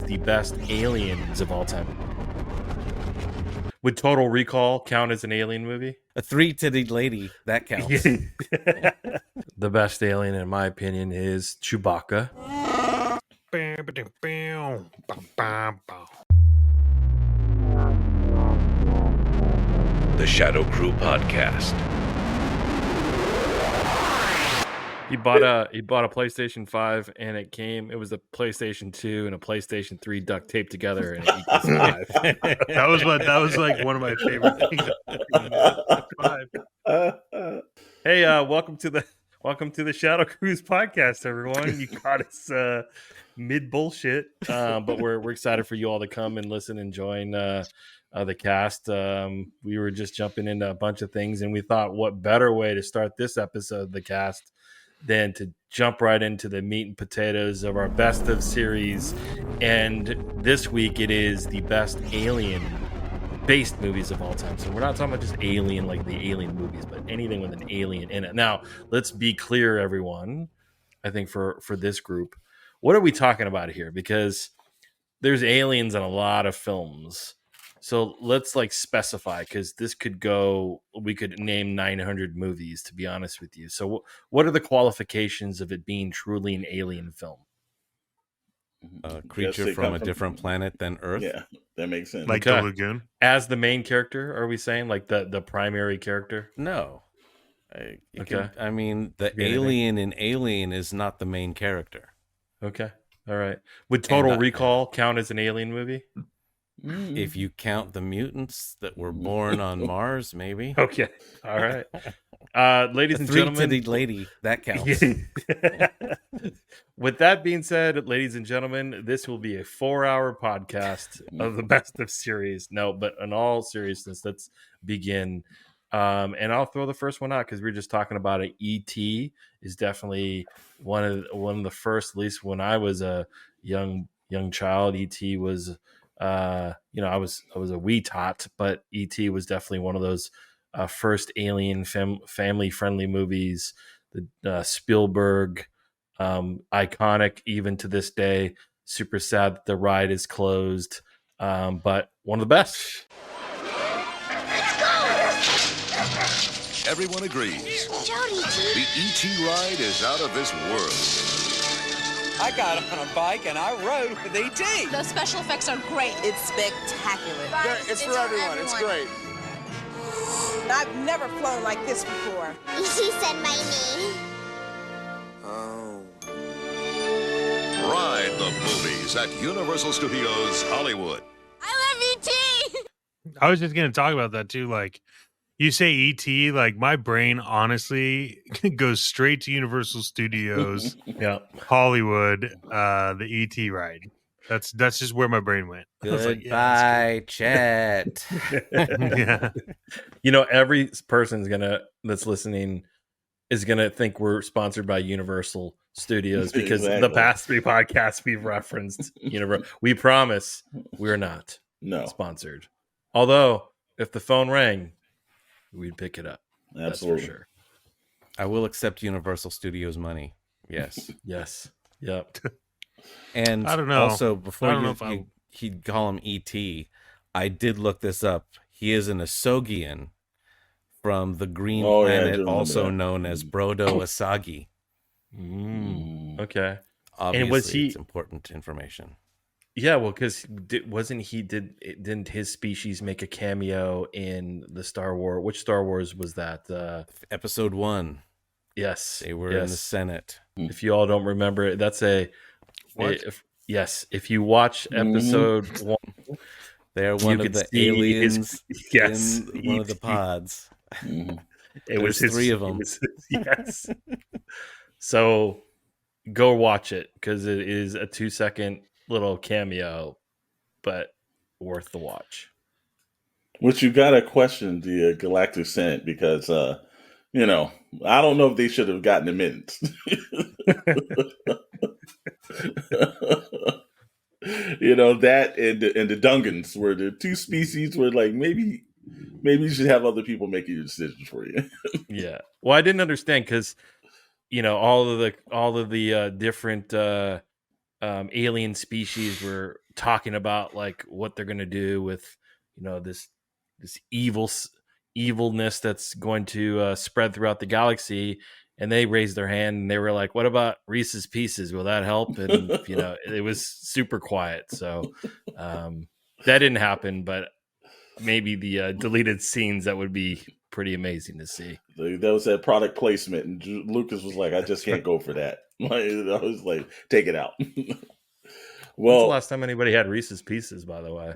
the best aliens of all time. Would Total Recall count as an alien movie? A three-titted lady, that counts. The best alien, in my opinion, is Chewbacca. The Shadow Crew Podcast. He bought a PlayStation 5 and it was a PlayStation 2 and a PlayStation 3 duct taped together and it equals 5. That was like one of my favorite things. Hey, welcome to the Shadow Cruise podcast, everyone. You caught us mid bullshit, but we're excited for you all to come and listen and join the cast. We were just jumping into a bunch of things, and we thought, what better way to start this episode of the cast than to jump right into the meat and potatoes of our best of series. And this week it is the best alien based movies of all time. So we're not talking about just alien like the alien movies, but anything with an alien in it. Now, let's be clear, everyone. I think for this group, what are we talking about here? Because there's aliens in a lot of films. So let's specify, because we could name 900 movies, to be honest with you. So what are the qualifications of it being truly an alien film? A creature from a different planet than Earth. Yeah, that makes sense. Like the Lagoon? As the main character, are we saying? Like the primary character? No. The Anything? alien in Alien is not the main character. Okay. All right. Would Total Recall count as an alien movie? If you count the mutants that were born on Mars, maybe. Okay. All right. Ladies and gentlemen. Three-titted lady, that counts. With that being said, ladies and gentlemen, this will be a 4-hour podcast of the best of series. No, but in all seriousness, let's begin. And I'll throw the first one out because we were just talking about it. E.T. is definitely one of the first, at least when I was a young child. E.T. was I was a wee tot, but E.T. was definitely one of those first alien family friendly movies. The Spielberg, iconic even to this day. Super sad that the ride is closed, but one of the best. Everyone agrees. Jody, The E.T. ride is out of this world. I got on a bike and I rode with E.T. those special effects are great. It's spectacular. It's for everyone. It's great. I've never flown like this before. She said my name. Oh. Ride the movies at Universal Studios Hollywood. I love E.T. I was just going to talk about that too. Like, you say E.T., like my brain honestly goes straight to Universal Studios, Hollywood, the E.T. ride. That's just where my brain went. Goodbye, Chet. Yeah. Every person's that's listening is gonna think we're sponsored by Universal Studios because the past 3 podcasts we've referenced we promise we're not sponsored. Although if the phone rang, we'd pick it up. Absolutely. That's for sure. I will accept Universal Studios money. Yes. Yes. Yep. And I don't know. Also, before he'd call him E.T., I did look this up. He is an Asogian from the Green Planet, also known as Brodo Asagi. Okay. Obviously, it's important information. Yeah, well, because didn't his species make a cameo in the Star Wars? Which Star Wars was that? Episode 1. Yes, they were in the Senate. If you all don't remember it, that's if you watch episode 1, they're one of the aliens. In one of the pods. It was 3 of them. Yes. So go watch it because it is a 2-second little cameo, but worth the watch. Which you gotta question the Galactic Senate because I don't know if they should have gotten him in. That and the Dungans were the 2 species where maybe you should have other people making your decisions for you. Yeah. Well, I didn't understand because all of the different alien species were talking about like what they're gonna do with this evilness that's going to spread throughout the galaxy. And they raised their hand and they were like, "What about Reese's Pieces? Will that help?" And it was super quiet. So that didn't happen, but maybe the deleted scenes, that would be pretty amazing to see. That was that product placement, and Lucas was like, "I just can't go for that." Like, I was like, "Take it out." When's the last time anybody had Reese's Pieces, by the way?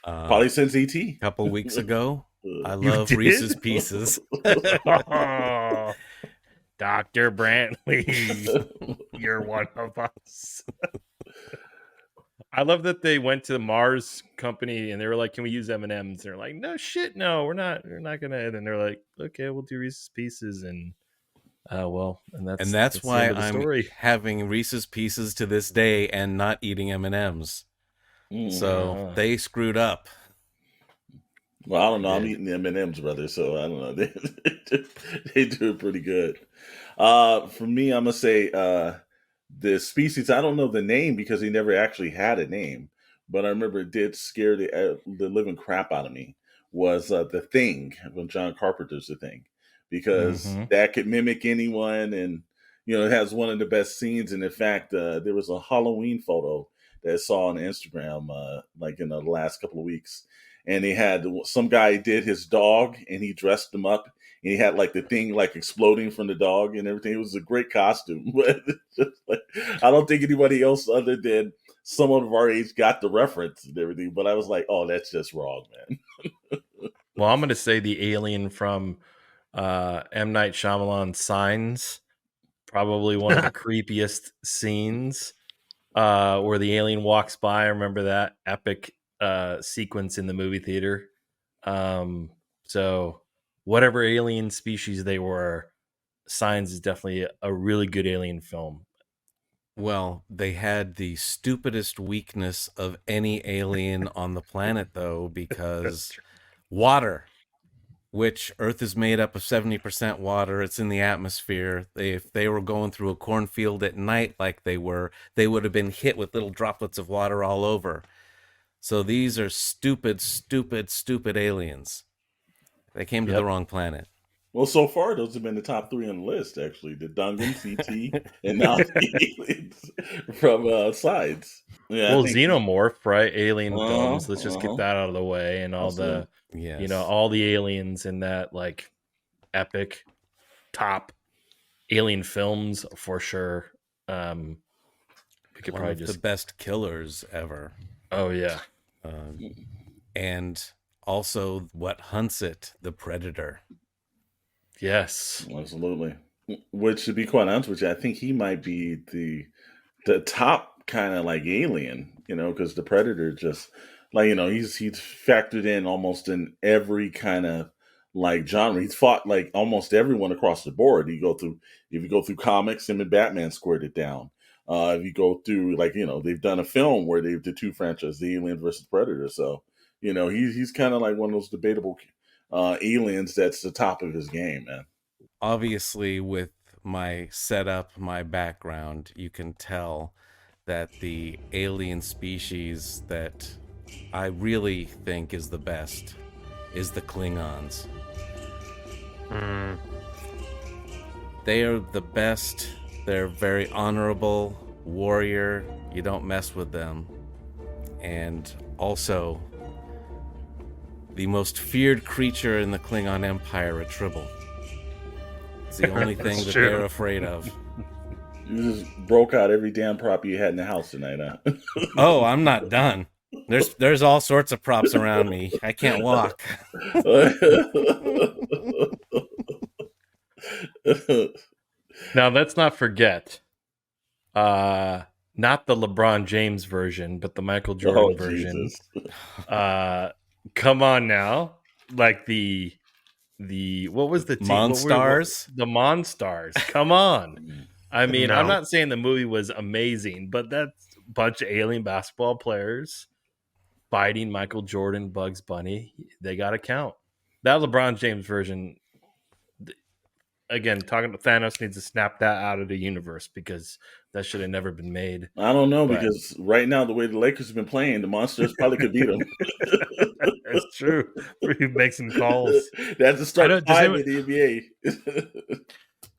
Probably since ET. A couple weeks ago. I love Reese's Pieces. Oh, Dr. Brantley, you're one of us. I love that they went to the Mars company and they were like, "Can we use M&Ms?" They're like, "No shit, no, we're not gonna." And they're like, "Okay, we'll do Reese's Pieces." And that's why I'm having Reese's Pieces to this day and not eating M&Ms. So they screwed up. Well, I don't know. I'm eating the M&Ms, brother. So I don't know. They do it pretty good. For me, I'm gonna say the species. I don't know the name because he never actually had a name, but I remember it did scare the living crap out of me. Was The Thing when John Carpenter's The Thing, because that could mimic anyone, and it has one of the best scenes. And in fact, there was a Halloween photo that I saw on Instagram, like in the last couple of weeks. And they had some guy did his dog and he dressed him up and he had like the thing like exploding from the dog and everything. It was a great costume. But I don't think anybody else other than someone of our age got the reference and everything. But I was like, oh, that's just wrong, man. Well, I'm going to say the alien from M. Night Shyamalan Signs, probably one of the creepiest scenes where the alien walks by. I remember that epic sequence in the movie theater. So whatever alien species they were, Signs is definitely a really good alien film. Well, they had the stupidest weakness of any alien on the planet, though, because water, which Earth is made up of 70% water, it's in the atmosphere. If they were going through a cornfield at night like they were, they would have been hit with little droplets of water all over. So these are stupid, stupid, stupid aliens. They came to the wrong planet. Well, so far, those have been the top 3 on the list, actually. The Dungans, ET, and now the aliens from Sides. Yeah, well, Xenomorph, right? Alien films. Let's just get that out of the way. And all all the aliens in that, like, epic top alien films, for sure. We could probably the best killers ever. Oh, yeah. And also what hunts it, the Predator. Yes. Absolutely. Which, to be quite honest with you, I think he might be the top kind of like alien, because the Predator just, like, he's factored in almost in every kind of like genre. He's fought like almost everyone across the board. If you go through comics, him and Batman squared it down. If you go through, like, they've done a film where they've the two franchises, the Alien versus Predator. So, he's kind of like one of those debatable aliens that's the top of his game, man. Obviously, with my setup, my background, you can tell that the alien species that I really think is the best is the Klingons. They are the best. They're very honorable, warrior. You don't mess with them. And also, the most feared creature in the Klingon Empire, a Tribble. It's the only thing that they're afraid of. You just broke out every damn prop you had in the house tonight, huh? Oh, I'm not done. There's all sorts of props around me. I can't walk. Now, let's not forget, not the LeBron James version, but the Michael Jordan version. Come on now. Like the what was the team? Monstars? The Monstars. Come on. I mean, I'm not saying the movie was amazing, but that's a bunch of alien basketball players fighting Michael Jordan, Bugs Bunny. They got to count. That LeBron James version, again, talking about Thanos needs to snap that out of the universe, because that should have never been made. I don't know, But- because right now, the way the Lakers have been playing, the Monsters probably could beat them. That's true. He makes some calls. That's the start 5 in the NBA.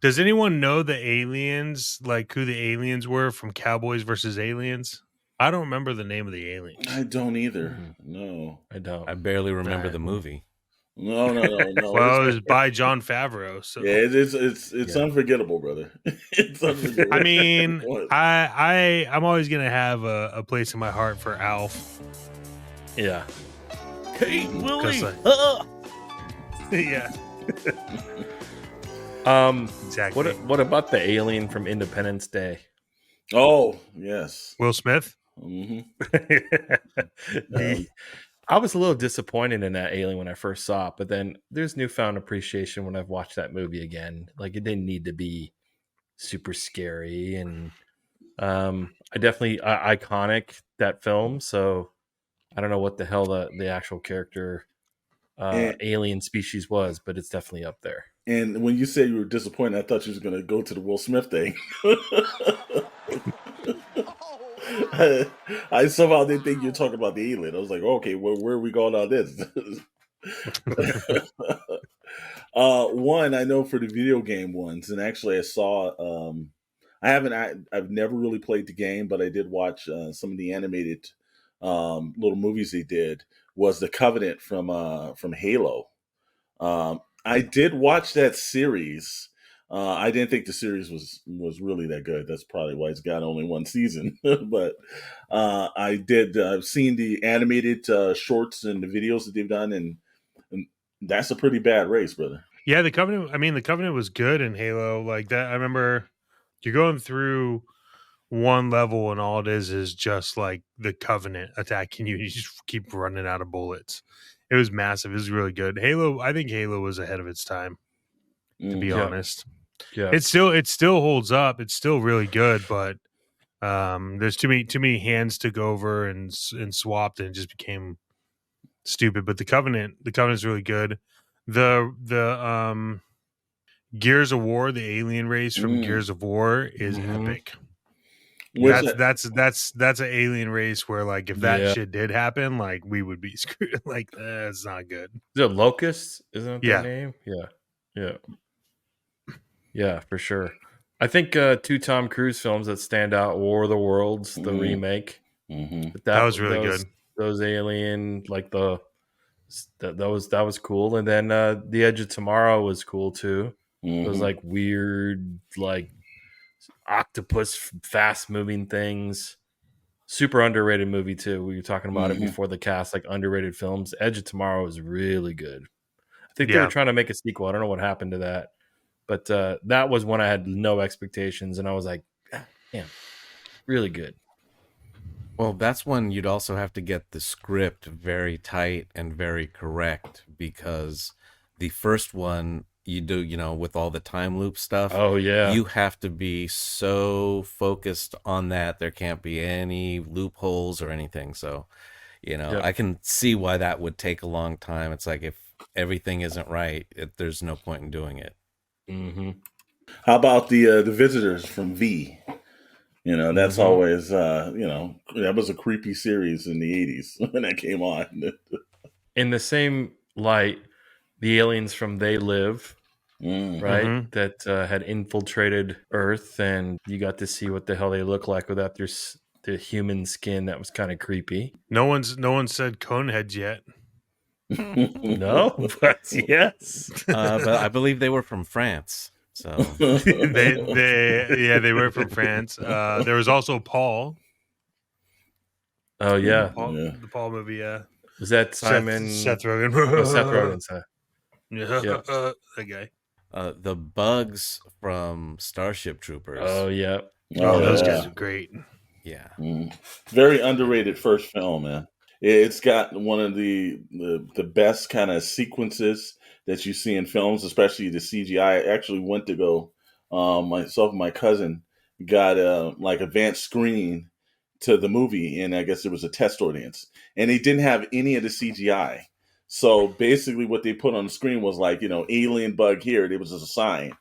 Does anyone know the aliens, like who the aliens were from Cowboys versus Aliens? I don't remember the name of the aliens. I don't either. No, I don't. I barely remember the movie. No. Well, it was by Jon Favreau. So Yeah, it's unforgettable, brother. It's unforgettable. I mean, I'm always gonna have a place in my heart for Alf. Yeah. Hey, Willie. Yeah. Exactly. What about the alien from Independence Day? Oh, yes. Will Smith? Mm-hmm. I was a little disappointed in that alien when I first saw it, but then there's newfound appreciation when I've watched that movie again. Like, it didn't need to be super scary, and I definitely iconic, that film. So I don't know what the hell the actual character alien species was, but it's definitely up there. And when you said you were disappointed, I thought you was going to go to the Will Smith thing. I somehow didn't think you were talking about the alien. I was like, okay, well, where are we going on this? One, I know for the video game ones, and actually I saw, I've never really played the game, but I did watch some of the animated little movies they did, was The Covenant from Halo. I did watch that series. I didn't think the series was really that good. That's probably why it's got only one season. But I've seen the animated shorts and the videos that they've done, and that's a pretty bad race, brother. Yeah, the Covenant. I mean, the Covenant was good in Halo. Like that, I remember you're going through one level, and all it is just like the Covenant attacking you. You just keep running out of bullets. It was massive. It was really good. Halo. I think Halo was ahead of its time. To be honest, yeah, it still holds up. It's still really good, but there's too many hands took over and swapped, and it just became stupid. But the Covenant's really good. The Gears of War, the alien race from Gears of War is epic. That's an alien race where, like, if that shit did happen, like, we would be screwed. Like, that's not good. The Locusts, isn't it their name? Yeah, for sure. I think 2 Tom Cruise films that stand out: War of the Worlds, the remake. Mm-hmm. That was really good. Those alien, like that was cool. And then The Edge of Tomorrow was cool too. Mm-hmm. Those like weird, like octopus, fast moving things. Super underrated movie too. We were talking about it before the cast, like underrated films. Edge of Tomorrow is really good. I think they were trying to make a sequel. I don't know what happened to that. But that was when I had no expectations, and I was like, damn, really good. Well, that's when you'd also have to get the script very tight and very correct, because the first one you do, with all the time loop stuff. Oh, yeah. You have to be so focused on that. There can't be any loopholes or anything. So, I can see why that would take a long time. It's like, if everything isn't right, there's no point in doing it. Mm-hmm. How about the Visitors from V? That's always that was a creepy series in the 80s when that came on. In the same light, the aliens from They Live, right? That had infiltrated Earth, and you got to see what the hell they look like without the human skin. That was kind of creepy. No one said Coneheads yet. No, but yes. But I believe they were from France. So they were from France. There was also Paul. Oh yeah, the Paul movie. Yeah, was that Simon Seth Rogen? Seth Rogen. Yeah, that guy. The bugs from Starship Troopers. Oh yeah. Those guys are great. Yeah. Very underrated first film, man. It's got one of the best kind of sequences that you see in films, especially the CGI. I actually went to go, myself and my cousin got like advanced screening to the movie, and I guess there was a test audience, and they didn't have any of the CGI. So basically what they put on the screen was like, alien bug here. It was just a sign.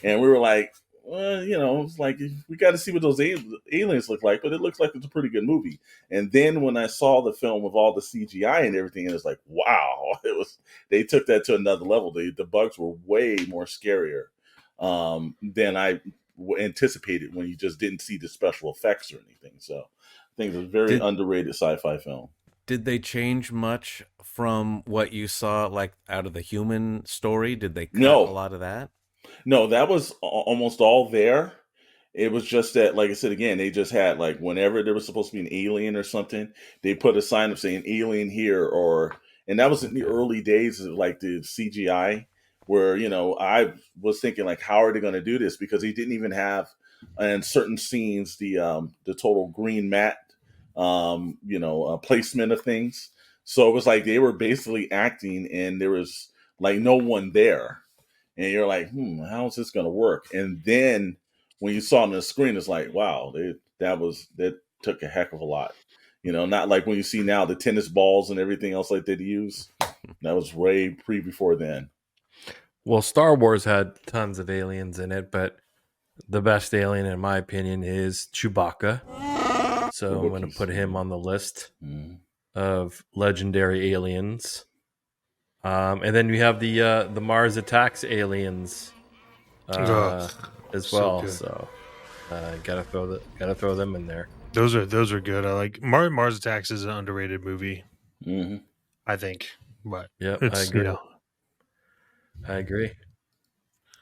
And we were like, it's like we got to see what those aliens look like, but it looks like it's a pretty good movie. And then when I saw the film with all the CGI and everything, it was like, wow, they took that to another level. The bugs were way more scarier than I anticipated when you just didn't see the special effects or anything. So I think it's a very underrated sci-fi film. Did they change much from what you saw, like out of the Human story? Did they cut a lot of that? No, that was almost all there. It was just that, like I said again, they just had like whenever there was supposed to be an alien or something, they put a sign up saying "alien here," and that was in the early days of like the CGI, where I was thinking like, how are they going to do this? Because he didn't even have in certain scenes the total green matte placement of things. So it was like they were basically acting, and there was like no one there. And you're like, how is this going to work? And then when you saw it on the screen, it's like, wow, that took a heck of a lot. Not like when you see now the tennis balls and everything else like they use. That was way before then. Well, Star Wars had tons of aliens in it, but the best alien, in my opinion, is Chewbacca. So I'm going to put him on the list of legendary aliens. And then we have the Mars Attacks aliens as well. So gotta throw them in there. Those are good. I like Mars Attacks is an underrated movie. Mm-hmm. I think, but yeah, I agree. I agree.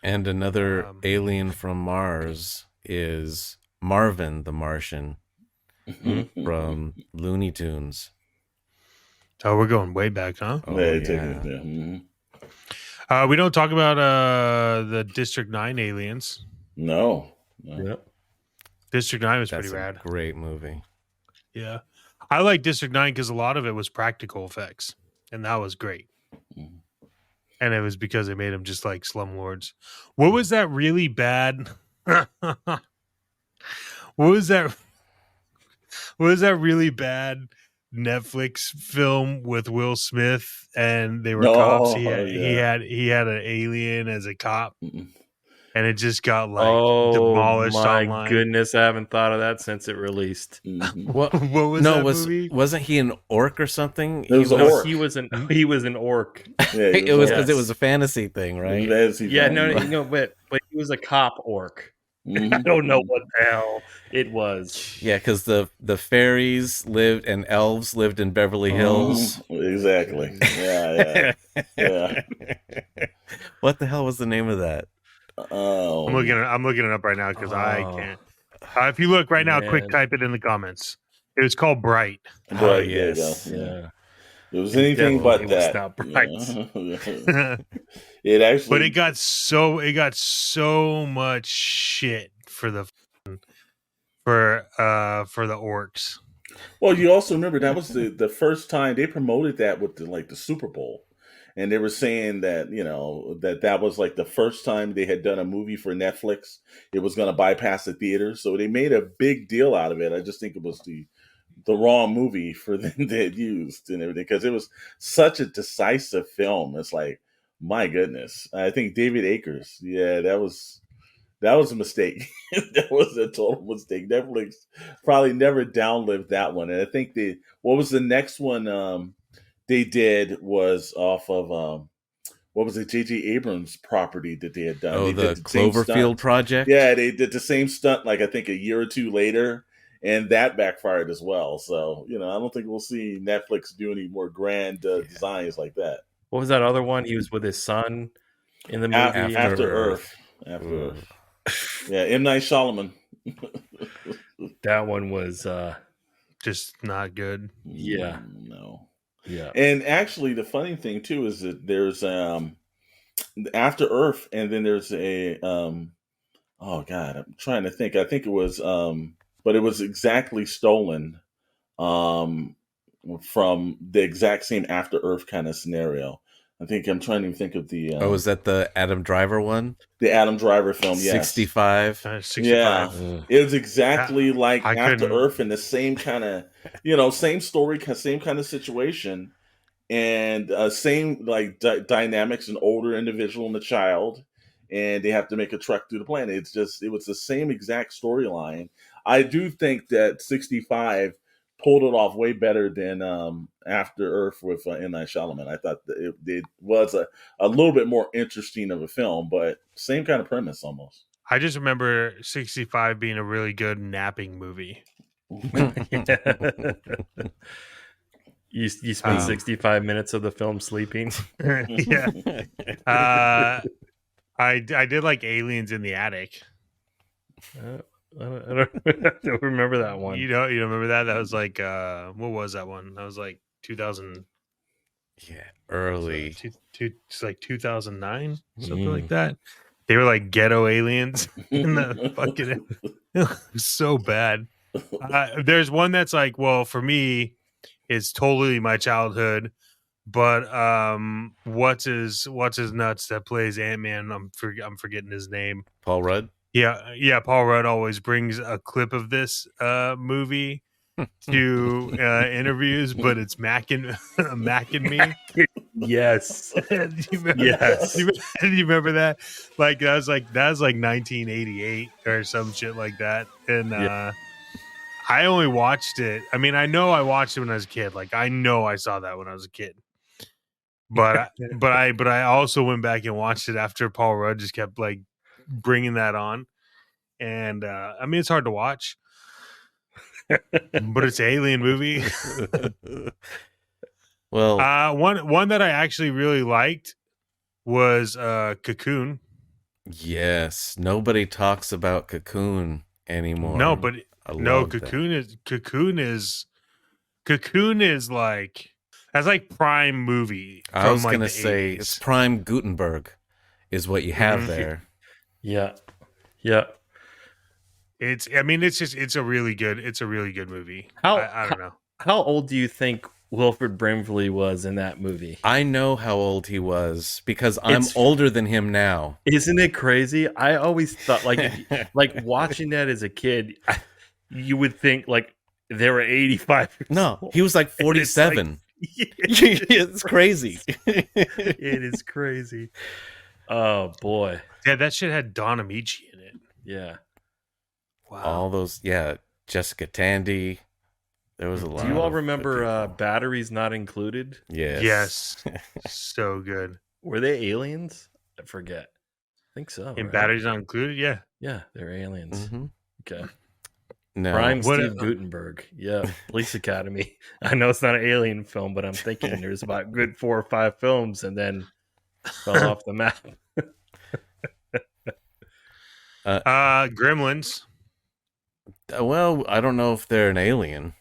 And another alien from Mars is Marvin the Martian from Looney Tunes. Oh, we're going way back, huh? Oh, yeah. Mm-hmm. We don't talk about the District 9 aliens. No. Yep. District 9 was pretty rad. Great movie. Yeah. I like District 9 because a lot of it was practical effects, and that was great. Mm-hmm. And it was because they made them just like slumlords. What was that really bad? What was that really bad Netflix film with Will Smith and they were cops? He had an alien as a cop. And it just got demolished online. My goodness, I haven't thought of that since it released. Mm-hmm. What was that movie? Wasn't he an orc or something? He was an orc. He was an orc. Yeah, it was because it was a fantasy thing, right? But he was a cop orc. Mm-hmm. I don't know what the hell it was. Yeah, because the fairies lived and elves lived in Beverly Hills. Exactly. Yeah. What the hell was the name of that? Oh, I'm looking it up right now because I can't. If you look right now, quick type it in the comments. It was called Bright. Bright, yes, yeah. It was anything but that. Not Bright. It actually, but it got so much shit for the orcs. Well, you also remember that was the first time they promoted that with the Super Bowl. And they were saying that, that was like the first time they had done a movie for Netflix. It was going to bypass the theaters. So they made a big deal out of it. I just think it was the wrong movie for them they had used and everything because it was such a decisive film. It's like, my goodness. I think David Akers. Yeah, that was a mistake. That was a total mistake. Netflix probably never downlived that one. And I think what was the next one? They did was off of what was it? J.J. Abrams' property that they had done. Oh, they the did the same Cloverfield stunt. project. Yeah, they did the same stunt like I think a year or two later, and that backfired as well. So I don't think we'll see Netflix do any more grand designs like that. What was that other one? He was with his son in the movie After Earth. After Earth. Yeah, M. Night Shyamalan. That one was just not good. Yeah. No. Yeah. And actually, the funny thing too is that there's After Earth, and then there's a oh god, I'm trying to think. I think it was but it was exactly stolen from the exact same After Earth kind of scenario. I think I'm trying to think of the. Was that the Adam Driver one? The Adam Driver film, yes. 65. 65. Yeah, it was exactly like After couldn't... Earth, and the same kind of, same story, same kind of situation, and same like dynamics, an older individual and a child, and they have to make a trek through the planet. It was the same exact storyline. I do think that 65 pulled it off way better than After Earth with M. Night Shyamalan. I thought that it was a little bit more interesting of a film, but same kind of premise almost. I just remember 65 being a really good napping movie. You spent 65 minutes of the film sleeping. Yeah. I did like Aliens in the Attic. I don't remember that one. You don't remember that? That was like what was that one? That was like 2000. Yeah, early. It's like 2009, something like that. They were like ghetto aliens in the fucking. It was so bad. There's one that's like, well, for me, it's totally my childhood. But what's his nuts that plays Ant-Man? I'm forgetting his name. Paul Rudd. Yeah. Paul Rudd always brings a clip of this movie to interviews, but it's Mac and me. Yes. Yes. You remember that? Like that was like 1988 or some shit like that. And I only watched it. I mean, I know I watched it when I was a kid. Like I know I saw that when I was a kid. But I also went back and watched it after Paul Rudd just kept like bringing that on. And I mean, it's hard to watch. But it's an alien movie. Well, one that I actually really liked was Cocoon. Yes, nobody talks about Cocoon anymore. No, but Cocoon is like that's like prime movie. I was like gonna say it's prime Gutenberg is what you have there. Yeah. It's a really good movie. I don't know. How old do you think Wilford Brimley was in that movie? I know how old he was because I'm older than him now. Isn't it crazy? I always thought like watching that as a kid, you would think like they were 85 years No, old. he was like 47. It's crazy. It is crazy. Oh boy. Yeah, that shit had Don Amici in it. Yeah. Wow. All those, Jessica Tandy. There was a lot. Do you all remember Batteries Not Included? Yes. So good. Were they aliens? I forget. I think so. And right? Batteries Not Included? Yeah. Yeah, they're aliens. Mm-hmm. Okay. No. Prime Steve Gutenberg. Yeah. Police Academy. I know it's not an alien film, but I'm thinking there's about good 4 or 5 films and then fell off the map. Gremlins. Well, I don't know if they're an alien.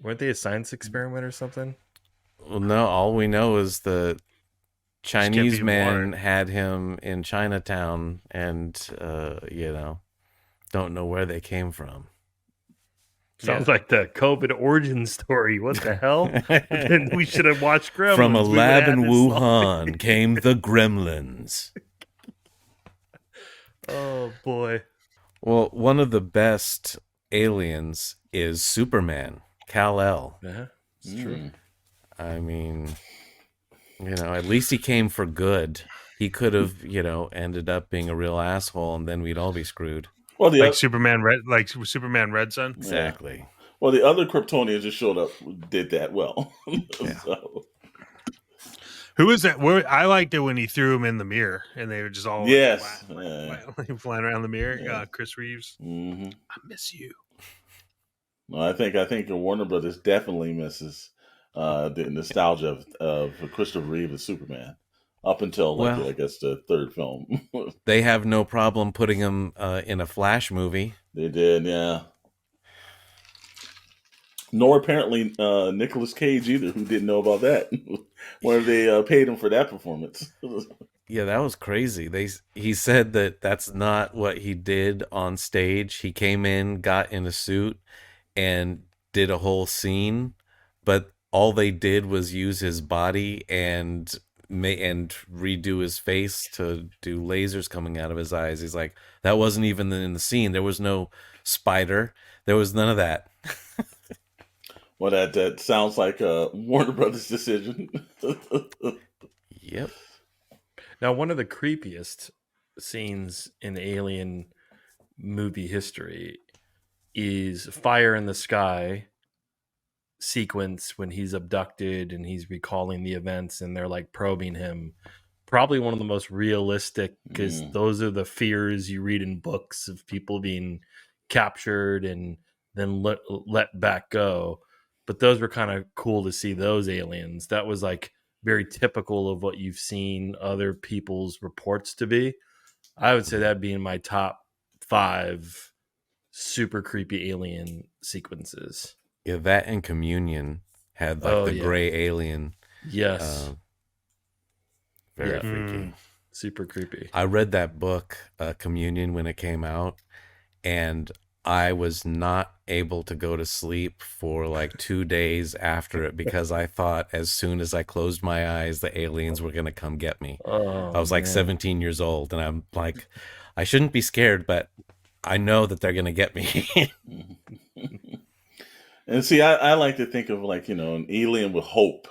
Weren't they a science experiment or something? Well, no, all we know is the Chinese man had him in Chinatown and, don't know where they came from. Sounds like the COVID origin story. What the hell? Then we should have watched Gremlins. From a lab in Wuhan came the Gremlins. Oh, boy. Well, one of the best aliens is Superman, Kal-El. Yeah, it's true. I mean, at least he came for good. He could have, ended up being a real asshole, and then we'd all be screwed. Well, Superman Red Son. Exactly. Yeah. Well, the other Kryptonians just showed up, did that well. So. Who was that? I liked it when he threw him in the mirror, and they were just all flying around the mirror. Yeah. Chris Reeves. Mm-hmm. I miss you. No, I think Warner Brothers definitely misses the nostalgia of Christopher Reeve as Superman up until I guess the third film. They have no problem putting him in a Flash movie. They did, yeah. Nor apparently Nicolas Cage either, who didn't know about that. Where they paid him for that performance. Yeah, that was crazy. He said that that's not what he did on stage. He came in, got in a suit, and did a whole scene, but all they did was use his body and redo his face to do lasers coming out of his eyes. He's like, that wasn't even in the scene. There was no spider. There was none of that. Well, that sounds like a Warner Brothers decision. Yep. Now, one of the creepiest scenes in Alien movie history is Fire in the Sky sequence when he's abducted and he's recalling the events and they're like probing him. Probably one of the most realistic, because those are the fears you read in books of people being captured and then let back go. But those were kind of cool to see those aliens. That was like very typical of what you've seen other people's reports to be. I would say that being my top 5 super creepy alien sequences. Yeah, that and Communion had like the gray alien. Yes. Very freaky. Super creepy. I read that book, Communion, when it came out, and I was not able to go to sleep for like 2 days after it because I thought as soon as I closed my eyes, the aliens were going to come get me. I was like 17 years old, and I'm like, I shouldn't be scared, but I know that they're going to get me. And see, I like to think of like, an alien with hope.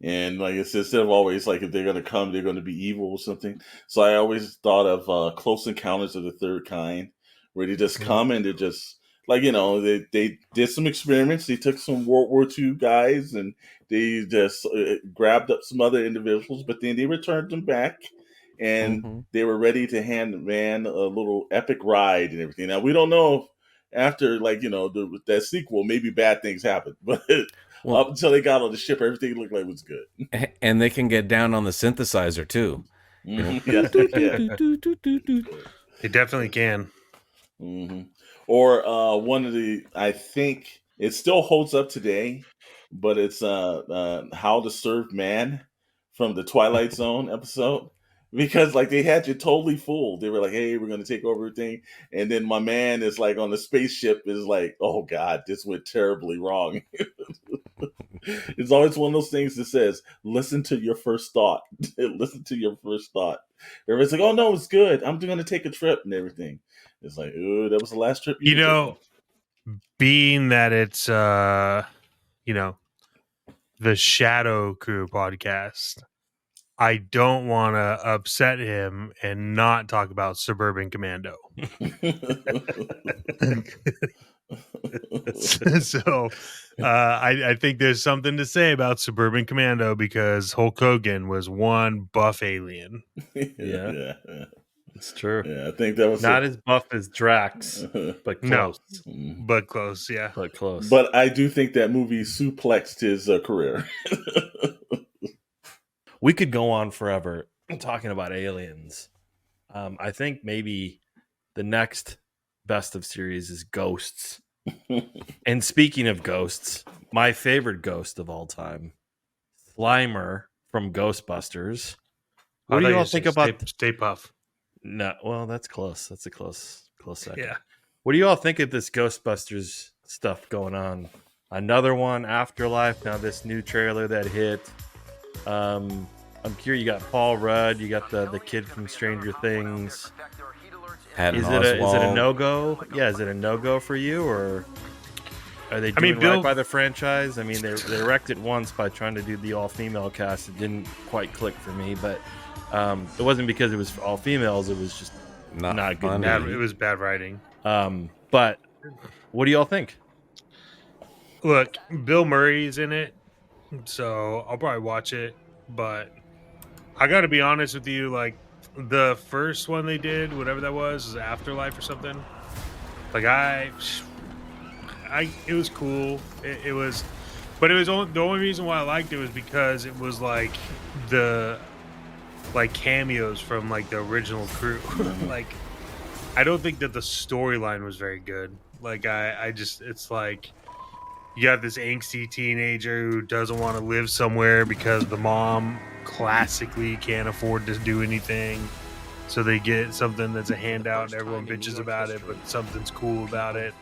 And like it's instead of always like if they're going to come, they're going to be evil or something. So I always thought of Close Encounters of the Third Kind, where they just come and they're just like, they did some experiments. They took some World War II guys and they just grabbed up some other individuals, but then they returned them back. And they were ready to hand man a little epic ride and everything. Now we don't know if after like that sequel, maybe bad things happened, but up until they got on the ship, everything looked like it was good. And they can get down on the synthesizer too. Yeah. They definitely can. Or one of the, I think it still holds up today, but it's How to Serve Man from the Twilight Zone episode. Because like they had you totally fooled. They were like, "Hey, we're going to take over everything," and then my man is like on the spaceship is like, "Oh God, this went terribly wrong." It's always one of those things that says, "Listen to your first thought." Listen to your first thought. Everybody's like, "Oh no, it's good. I'm going to take a trip and everything." It's like, "Oh, that was the last trip." Being that it's the Shadow Crew podcast, I don't want to upset him and not talk about Suburban Commando. So I think there's something to say about Suburban Commando because Hulk Hogan was one buff alien. Yeah. It's true. Yeah, I think that was not as buff as Drax, but close. No, but close, yeah. But close. But I do think that movie suplexed his career. We could go on forever talking about aliens. I think maybe the next best of series is Ghosts. And speaking of ghosts, my favorite ghost of all time, Slimer from Ghostbusters. What do you all think about Stay Puft? No, well, that's close. That's a close second. Yeah. What do you all think of this Ghostbusters stuff going on? Another one, Afterlife. Now this new trailer that hit. I'm curious. You got Paul Rudd. You got the kid from Stranger Things. Is it a no-go? Yeah, is it a no-go for you, or are they doing right by the franchise? I mean, they wrecked it once by trying to do the all-female cast. It didn't quite click for me, but it wasn't because it was all females. It was just not good. It was bad writing. But what do y'all think? Look, Bill Murray's in it, so I'll probably watch it. But I got to be honest with you, like the first one they did, whatever that was Afterlife or something. Like it was cool. It was, but it was the only reason why I liked it was because it was like the cameos from like the original crew. Like I don't think that the storyline was very good. Like I just, it's like you got this angsty teenager who doesn't want to live somewhere because the mom classically can't afford to do anything. So they get something that's a handout and everyone bitches about it, but something's cool about it.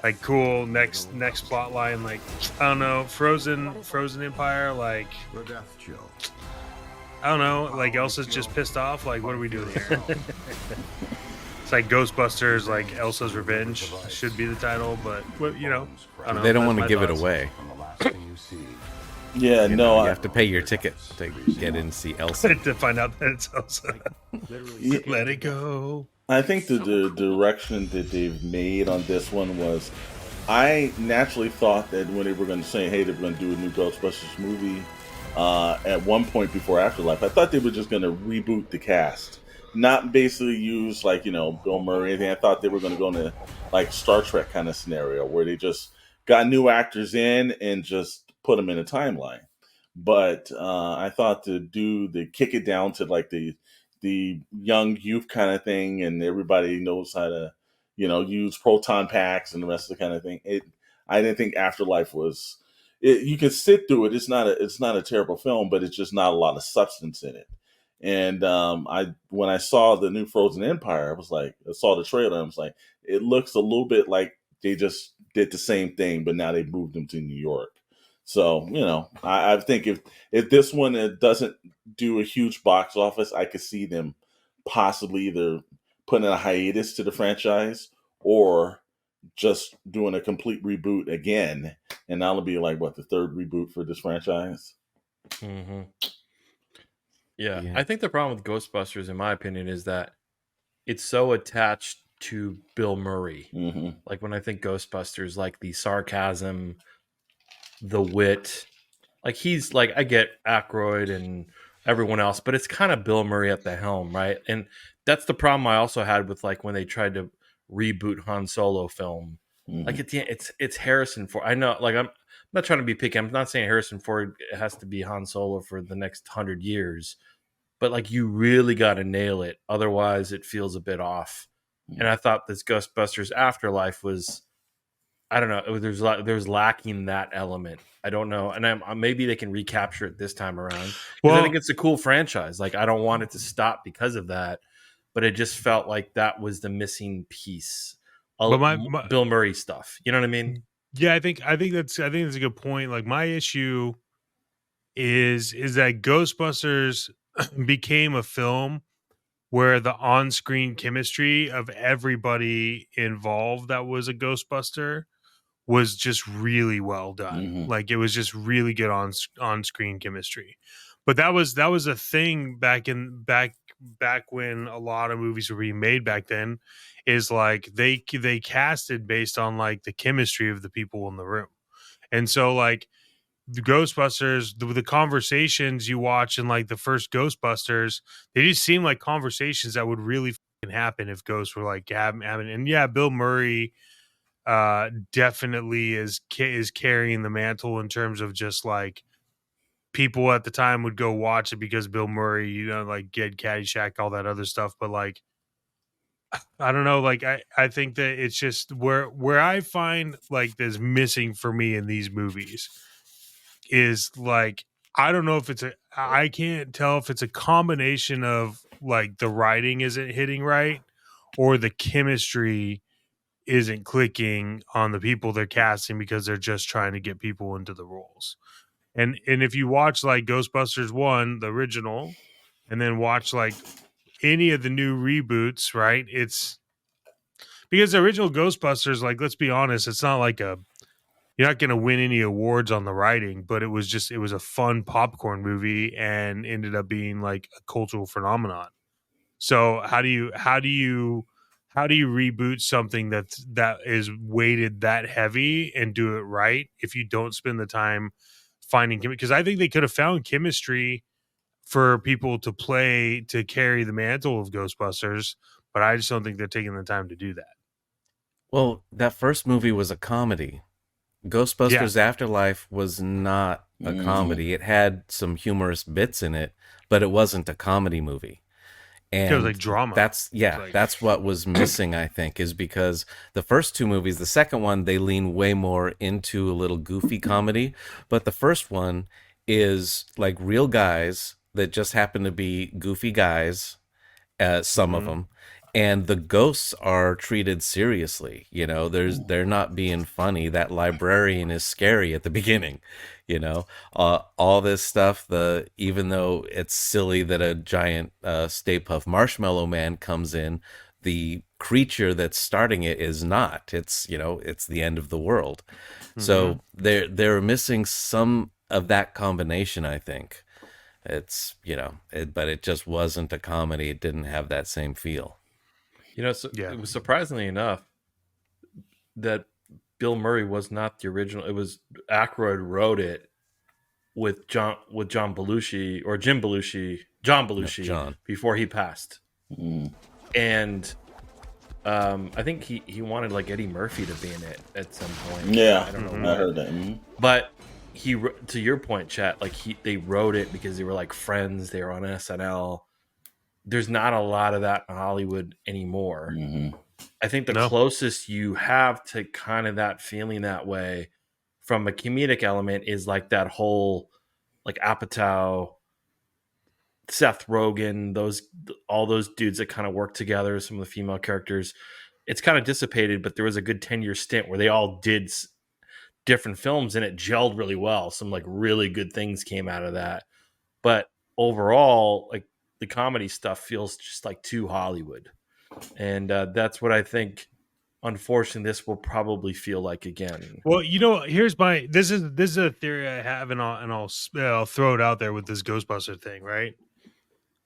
Like cool, next plot line, like I don't know, Frozen Empire, like I don't know, like Elsa's just pissed off, like what are we doing here? It's like Ghostbusters, like Elsa's Revenge should be the title, but I don't know. They don't want to give it away. Yeah, You no, know, you have to pay your ticket to get in to see Elsa. To find out that it's Elsa. Let it go. I think the direction that they've made on this one was, I naturally thought that when they were going to say, hey, they were going to do a new Ghostbusters movie, at one point before Afterlife, I thought they were just going to reboot the cast, not basically use like Bill Murray or anything. I thought they were going to go into like Star Trek kind of scenario where they just got new actors in and just put them in a timeline. But I thought to do the kick it down to like the young youth kind of thing, and everybody knows how to use proton packs and the rest of the kind of thing. I didn't think Afterlife was. You can sit through it. It's not a terrible film, but it's just not a lot of substance in it. And when I saw the new Frozen Empire, I saw the trailer. I was like, it looks a little bit like they just did the same thing, but now they moved them to New York. So I think if this one doesn't do a huge box office, I could see them possibly either putting a hiatus to the franchise or just doing a complete reboot again, and that'll be like the third reboot for this franchise. Mm-hmm. Yeah, I think the problem with Ghostbusters, in my opinion, is that it's so attached to Bill Murray. Mm-hmm. Like when I think Ghostbusters, like the sarcasm, the wit, like he's like, I get Aykroyd and everyone else, but it's kind of Bill Murray at the helm, right? And that's the problem I also had with like when they tried to reboot Han Solo film. Mm-hmm. Like it's Harrison Ford. I know, like I'm not trying to be picky. I'm not saying Harrison Ford has to be Han Solo for the next 100 years, but like you really got to nail it, otherwise it feels a bit off. And I thought this Ghostbusters Afterlife was, I don't know, there's lacking that element. I don't know, and maybe they can recapture it this time around, because I think it's a cool franchise. Like I don't want it to stop because of that, but it just felt like that was the missing piece. But Bill Murray stuff, you know what I mean? Yeah, I think that's a good point. Like my issue is that Ghostbusters became a film where the on-screen chemistry of everybody involved that was a Ghostbuster was just really well done. Mm-hmm. Like it was just really good on-screen chemistry. But that was a thing back when a lot of movies were being made back then, is like they casted based on like the chemistry of the people in the room. And so like the Ghostbusters, the conversations you watch in like the first Ghostbusters, they just seem like conversations that would really happen if ghosts were like having. And yeah, Bill Murray definitely is carrying the mantle in terms of just like people at the time would go watch it because Bill Murray, like get Caddyshack, all that other stuff. But like, I don't know, like I think that it's just where I find like this missing for me in these movies is like, I don't know if I can't tell if it's a combination of like the writing isn't hitting right or the chemistry isn't clicking on the people they're casting because they're just trying to get people into the roles. And if you watch like Ghostbusters 1, the original, and then watch like any of the new reboots, right? It's because the original Ghostbusters, like, let's be honest, it's not like you're not going to win any awards on the writing, but it was a fun popcorn movie and ended up being like a cultural phenomenon. So how do you reboot something that is weighted that heavy and do it right if you don't spend the time finding, because I think they could have found chemistry for people to carry the mantle of Ghostbusters, but I just don't think they're taking the time to do that. Well, that first movie was a comedy. Ghostbusters Afterlife was not a comedy. It had some humorous bits in it, but it wasn't a comedy movie. And it was like drama. That's what was missing, I think, is because the first two movies, the second one, they lean way more into a little goofy comedy, but the first one is like real guys that just happen to be goofy guys, some of them, and the ghosts are treated seriously. They're not being funny. That librarian is scary at the beginning. All this stuff. Even though it's silly that a giant Stay Puft Marshmallow Man comes in, the creature that's starting it is not. It's the end of the world. So they're missing some of that combination, I think. It's, but it just wasn't a comedy. It didn't have that same feel. So it was surprisingly enough that Bill Murray was not the original. It was Aykroyd wrote it with John Belushi or John Belushi before he passed. And I think he wanted like Eddie Murphy to be in it at some point. Yeah, I don't know. I heard that. But to your point, chat, like they wrote it because they were like friends. They were on SNL. There's not a lot of that in Hollywood anymore. I think the closest you have to kind of that feeling that way from a comedic element is like that whole like Apatow, Seth Rogen, all those dudes that kind of work together, some of the female characters. It's kind of dissipated, but there was a good 10-year stint where they all did different films and it gelled really well. Some like really good things came out of that. But overall, like the comedy stuff feels just like too Hollywood. And that's what I think, unfortunately, this will probably feel like again. Well, here's this is a theory I have, and I'll throw it out there with this Ghostbuster thing, right?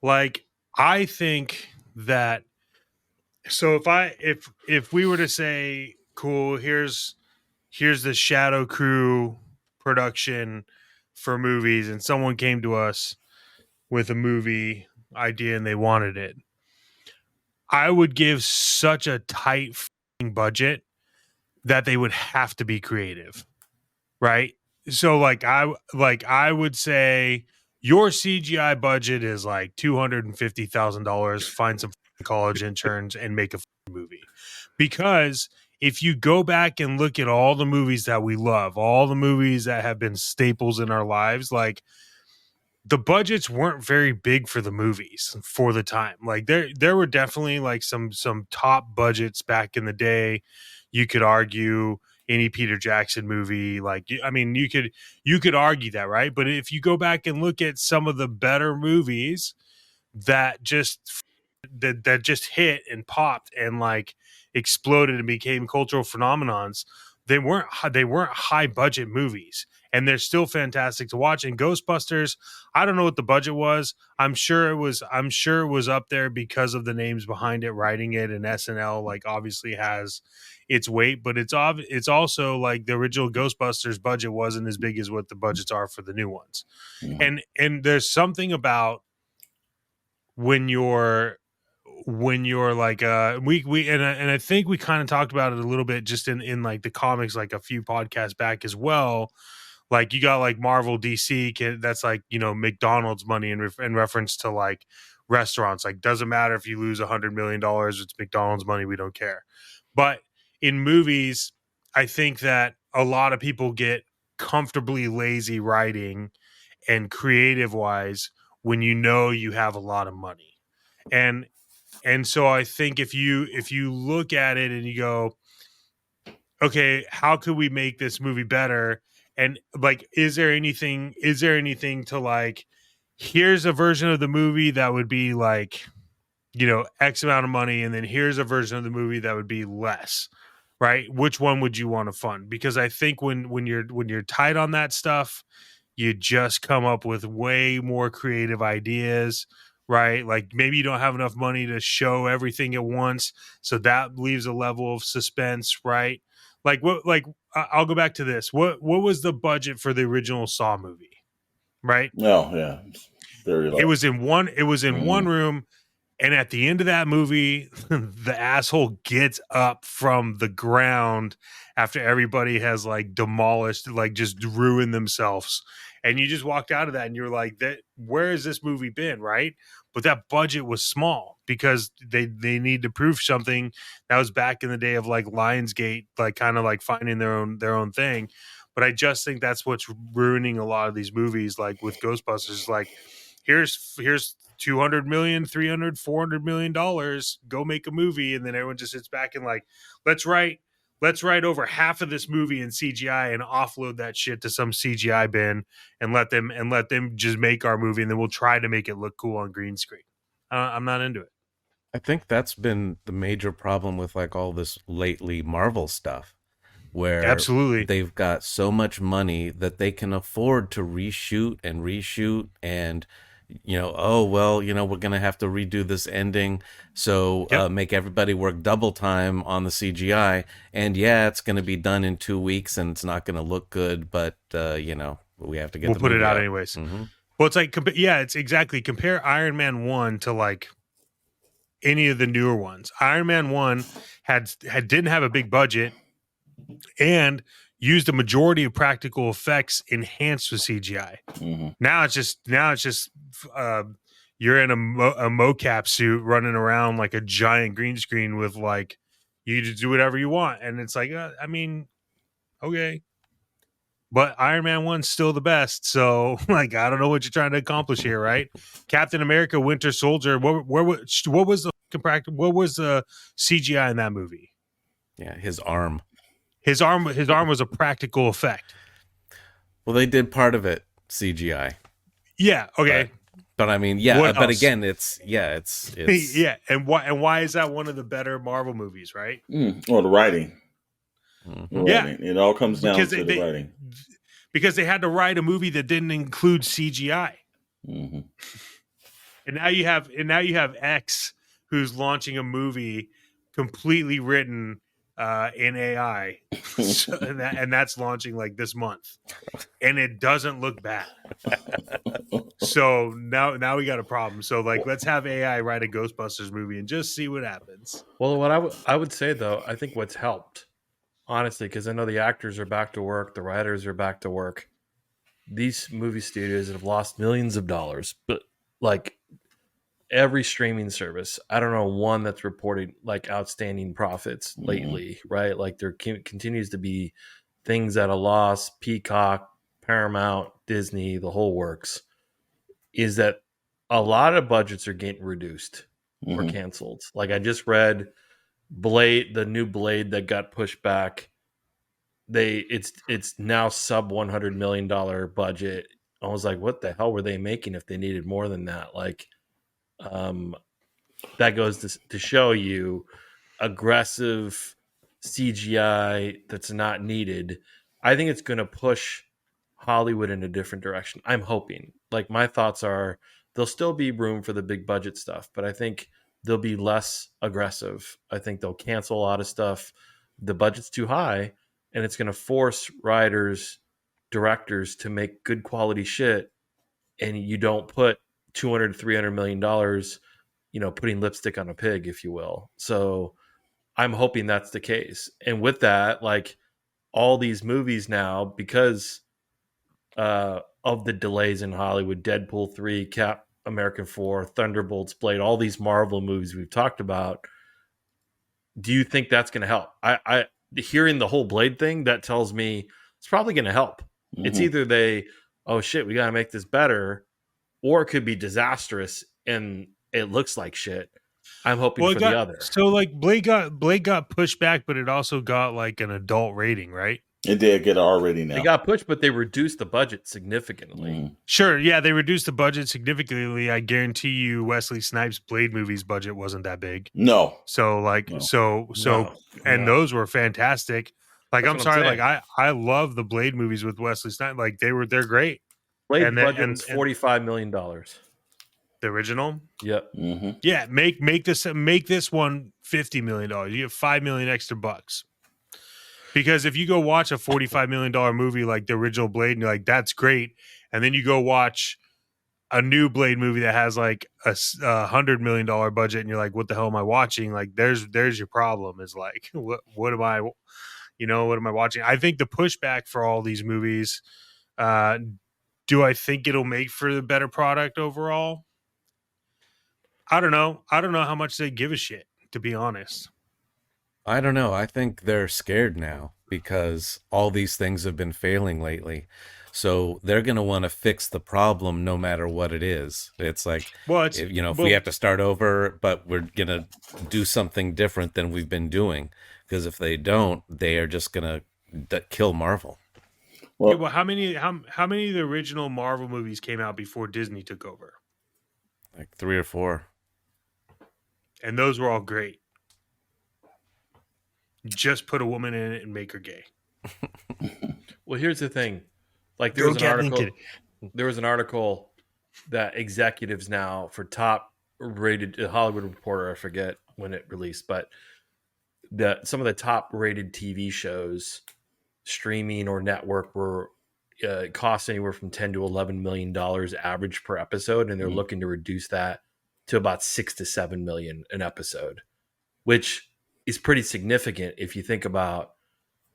Like, I think that, so if we were to say, cool, here's the Shadow Crew production for movies, and someone came to us with a movie idea and they wanted it, I would give such a tight budget that they would have to be creative, right? So I would say your CGI budget is like $250,000. Find some college interns and make a movie. Because if you go back and look at all the movies that we love, all the movies that have been staples in our lives, like the budgets weren't very big for the movies for the time. Like there were definitely like some top budgets back in the day. You could argue any Peter Jackson movie, like, I mean, you could argue that, right? But if you go back and look at some of the better movies that just hit and popped and like exploded and became cultural phenomenons, they weren't high budget movies, and they're still fantastic to watch. And Ghostbusters, I don't know what the budget was. I'm sure it was up there because of the names behind it, writing it, and SNL like obviously has its weight, but it's also like the original Ghostbusters budget wasn't as big as what the budgets are for the new ones. And there's something about when you're like and I think we kind of talked about it a little bit just in like the comics, like a few podcasts back as well. Like you got like Marvel, DC, that's like, McDonald's money in reference to like restaurants. Like, doesn't matter if you lose $100 million, it's McDonald's money, we don't care. But in movies, I think that a lot of people get comfortably lazy writing and creative wise when you have a lot of money. And so I think if you look at it and you go, okay, how could we make this movie better? And like, is there anything to like, here's a version of the movie that would be like, X amount of money, and then here's a version of the movie that would be less, right? Which one would you want to fund? Because I think when you're tight on that stuff, you just come up with way more creative ideas, right? Like maybe you don't have enough money to show everything at once, so that leaves a level of suspense, right? Like I'll go back to this. What was the budget for the original Saw movie, right? Oh yeah, very low. It was in one room. And at the end of that movie, the asshole gets up from the ground after everybody has like demolished, like just ruined themselves. And you just walked out of that and you're like, where has this movie been? Right. But that budget was small because they need to prove something. That was back in the day of like Lionsgate, like kind of like finding their own thing. But I just think that's what's ruining a lot of these movies. Like with Ghostbusters, like here's 200 million, 300, 400 million dollars, go make a movie. And then everyone just sits back and like, let's write over half of this movie in CGI and offload that shit to some CGI bin and let them just make our movie. And then we'll try to make it look cool on green screen. I'm not into it. I think that's been the major problem with like all this lately Marvel stuff. where Absolutely. they've got so much money that they can afford to reshoot and oh well, we're gonna have to redo this ending, so make everybody work double time on the CGI, and it's gonna be done in 2 weeks and it's not gonna look good, but we have to get we'll the put it movie out anyways. Mm-hmm. Well, it's like it's exactly, compare Iron Man 1 to like any of the newer ones. Iron Man 1 didn't have a big budget and used a majority of practical effects enhanced with CGI. Mm-hmm. Now it's just you're in a mocap suit running around like a giant green screen with like you just do whatever you want, and it's like I mean, okay, but Iron Man 1's still the best. So like I don't know what you're trying to accomplish here, right? Captain America: Winter Soldier. What was the CGI in that movie? Yeah, his arm. His arm was a practical effect. Well, they did part of it CGI. Yeah. Okay. But I mean, but again, it's yeah. And why is that one of the better Marvel movies, right? Or the writing. Mm-hmm. Yeah, it all comes down to the writing. Because they had to write a movie that didn't include CGI. Mm-hmm. And now you have X, who's launching a movie completely written in AI, and that's launching like this month, and it doesn't look bad. So now we got a problem. So like, let's have AI write a Ghostbusters movie and just see what happens. Well, what I would say though, I think what's helped, honestly, because I know the actors are back to work, the writers are back to work. These movie studios have lost millions of dollars, but like every streaming service, I don't know one that's reported like outstanding profits lately, right? Like there continues to be things at a loss. Peacock, Paramount, Disney, the whole works. Is that a lot of budgets are getting reduced or canceled? Like I just read Blade, the new Blade that got pushed back. It's now sub $100 million budget. I was like, what the hell were they making if they needed more than that? Like, that goes to show you aggressive CGI that's not needed. I think it's going to push Hollywood in a different direction. I'm hoping. Like my thoughts are there'll still be room for the big budget stuff, but I think they'll be less aggressive. I think they'll cancel a lot of stuff. The budget's too high, and it's going to force writers, directors to make good quality shit, and you don't put $200 to $300 million, putting lipstick on a pig, if you will. So I'm hoping that's the case. And with that, like all these movies now, because of the delays in Hollywood, Deadpool 3, Cap America 4, Thunderbolts, Blade, all these Marvel movies we've talked about, do you think that's going to help? I hearing the whole Blade thing, that tells me it's probably going to help. It's either oh shit, we got to make this better, or it could be disastrous and it looks like shit. I'm hoping for the other. So like Blade got pushed back, but it also got like an adult rating, right? It did get R rating now. They got pushed, but they reduced the budget significantly. Sure, yeah, they reduced the budget significantly. I guarantee you Wesley Snipes' Blade movie's budget wasn't that big. No. So like those were fantastic. Like I'm sorry, like I love the Blade movies with Wesley Snipes. Like they're great. Blade budget was $45 million. The original? Yep. Yeah, make this one $50 million. You get $5 million extra bucks. Because if you go watch a $45 million movie like the original Blade, and you're like, that's great, and then you go watch a new Blade movie that has like a $100 million budget, and you're like, what the hell am I watching? Like, there's your problem. Is like, what am I, what am I watching? I think the pushback for all these movies, do I think it'll make for the better product overall? I don't know. I don't know how much they give a shit, to be honest. I don't know. I think they're scared now because all these things have been failing lately. So they're going to want to fix the problem no matter what it is. It's like, if we have to start over, but we're going to do something different than we've been doing. Because if they don't, they are just going to kill Marvel. Well, how many of the original Marvel movies came out before Disney took over? Like 3 or 4. And those were all great. Just put a woman in it and make her gay. Well, here's the thing. Like Go Cat Lincoln. There was an article that executives now for top rated Hollywood Reporter, I forget when it released, but some of the top rated TV shows, streaming or network, were cost anywhere from $10 to $11 million average per episode, and they're looking to reduce that to about $6 to $7 million an episode, which is pretty significant if you think about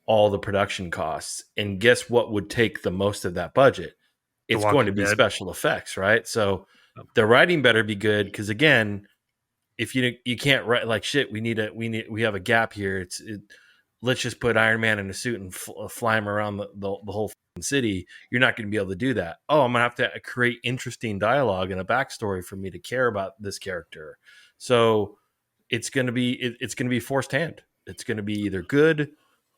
all the production costs. And guess what would take the most of that budget? It's going to be special effects, right? So the writing better be good, because again, if you can't write like shit, we have a gap here. Let's just put Iron Man in a suit and fly him around the whole city. You're not going to be able to do that. Oh, I'm gonna have to create interesting dialogue and a backstory for me to care about this character. So it's going to be forced hand. It's going to be either good,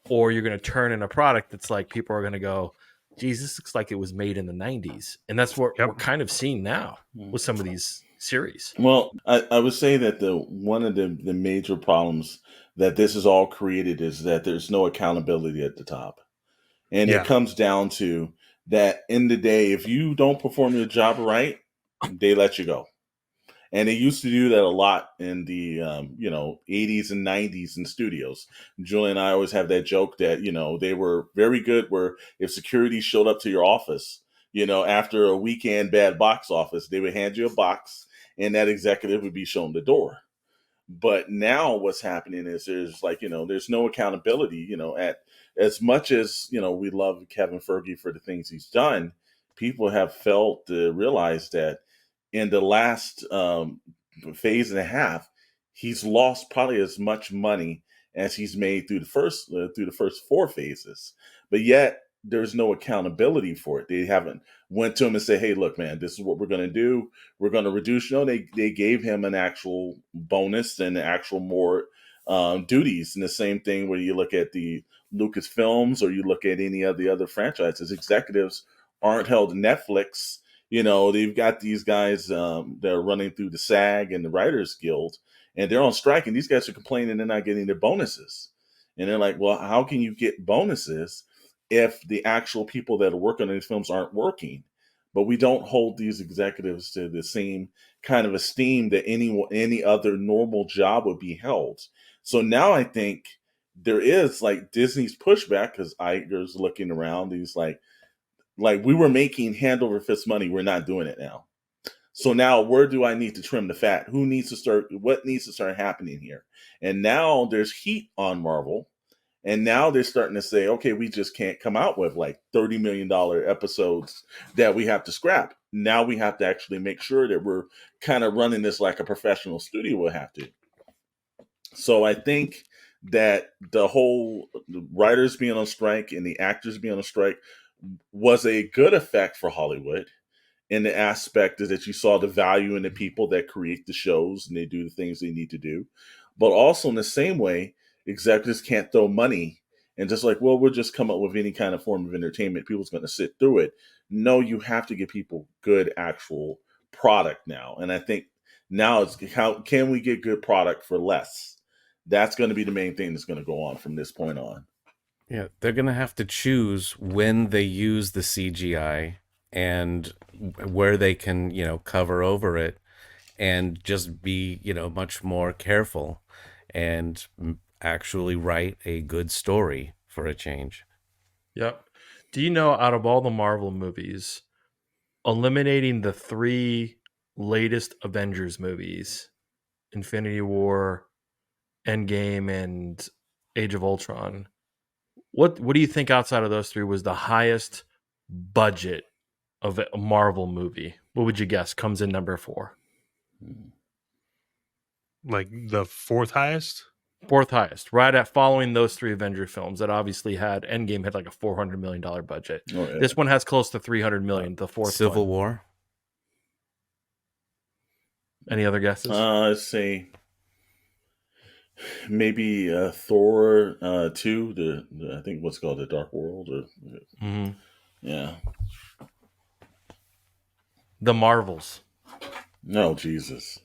or you're going to turn in a product that's like people are going to go, geez, this looks like it was made in the 90s. And that's what we're kind of seeing now with some of these series. Well, I would say that one of the major problems that this has all created is that there's no accountability at the top. And it comes down to that in the day, if you don't perform your job right, they let you go. And they used to do that a lot in the 80s and 90s in studios. Julie and I always have that joke that, they were very good where if security showed up to your office, after a weekend bad box office, they would hand you a box and that executive would be shown the door. But now what's happening is there's no accountability, at as much as, we love Kevin Feige for the things he's done, people have felt to realize that in the last phase and a half, he's lost probably as much money as he's made through the first 4 phases. But yet there's no accountability for it. They haven't went to him and say, hey, look, man, this is what we're going to do. We're going to reduce. They gave him an actual bonus and actual more duties. And the same thing when you look at the Lucasfilms or you look at any of the other franchises, executives aren't held to Netflix. They've got these guys that are running through the SAG and the Writers Guild, and they're on strike, and these guys are complaining they're not getting their bonuses. And they're like, well, how can you get bonuses if the actual people that are working on these films aren't working? But we don't hold these executives to the same kind of esteem that any other normal job would be held. So now I think there is like Disney's pushback, because Iger's looking around. He's like we were making hand over fist money. We're not doing it now. So now where do I need to trim the fat? What needs to start happening here? And now there's heat on Marvel. And now they're starting to say, okay, we just can't come out with like $30 million episodes that we have to scrap. Now we have to actually make sure that we're kind of running this like a professional studio will have to. So I think that the whole writers being on strike and the actors being on strike was a good effect for Hollywood, in the aspect is that you saw the value in the people that create the shows and they do the things they need to do. But also in the same way, executives can't throw money and just like, well, we'll just come up with any kind of form of entertainment. People's going to sit through it. No, you have to give people good actual product now. And I think now it's how can we get good product for less? That's going to be the main thing that's going to go on from this point on. Yeah, they're going to have to choose when they use the CGI and where they can, cover over it and just be, much more careful and actually write a good story for a change. Yep. Do you know, out of all the Marvel movies, eliminating the 3 latest Avengers movies, Infinity War, Endgame, and Age of Ultron, what do you think outside of those 3 was the highest budget of a Marvel movie? What would you guess comes in number 4? Like the 4th highest? 4th highest, right at following those 3 Avenger films that obviously had Endgame had like a $400 million budget. Oh, yeah. This one has close to $300 million. The 4th Civil War. Any other guesses? Let's see. Maybe Thor 2, I think what's called the Dark World, or yeah, The Marvels. No, Jesus.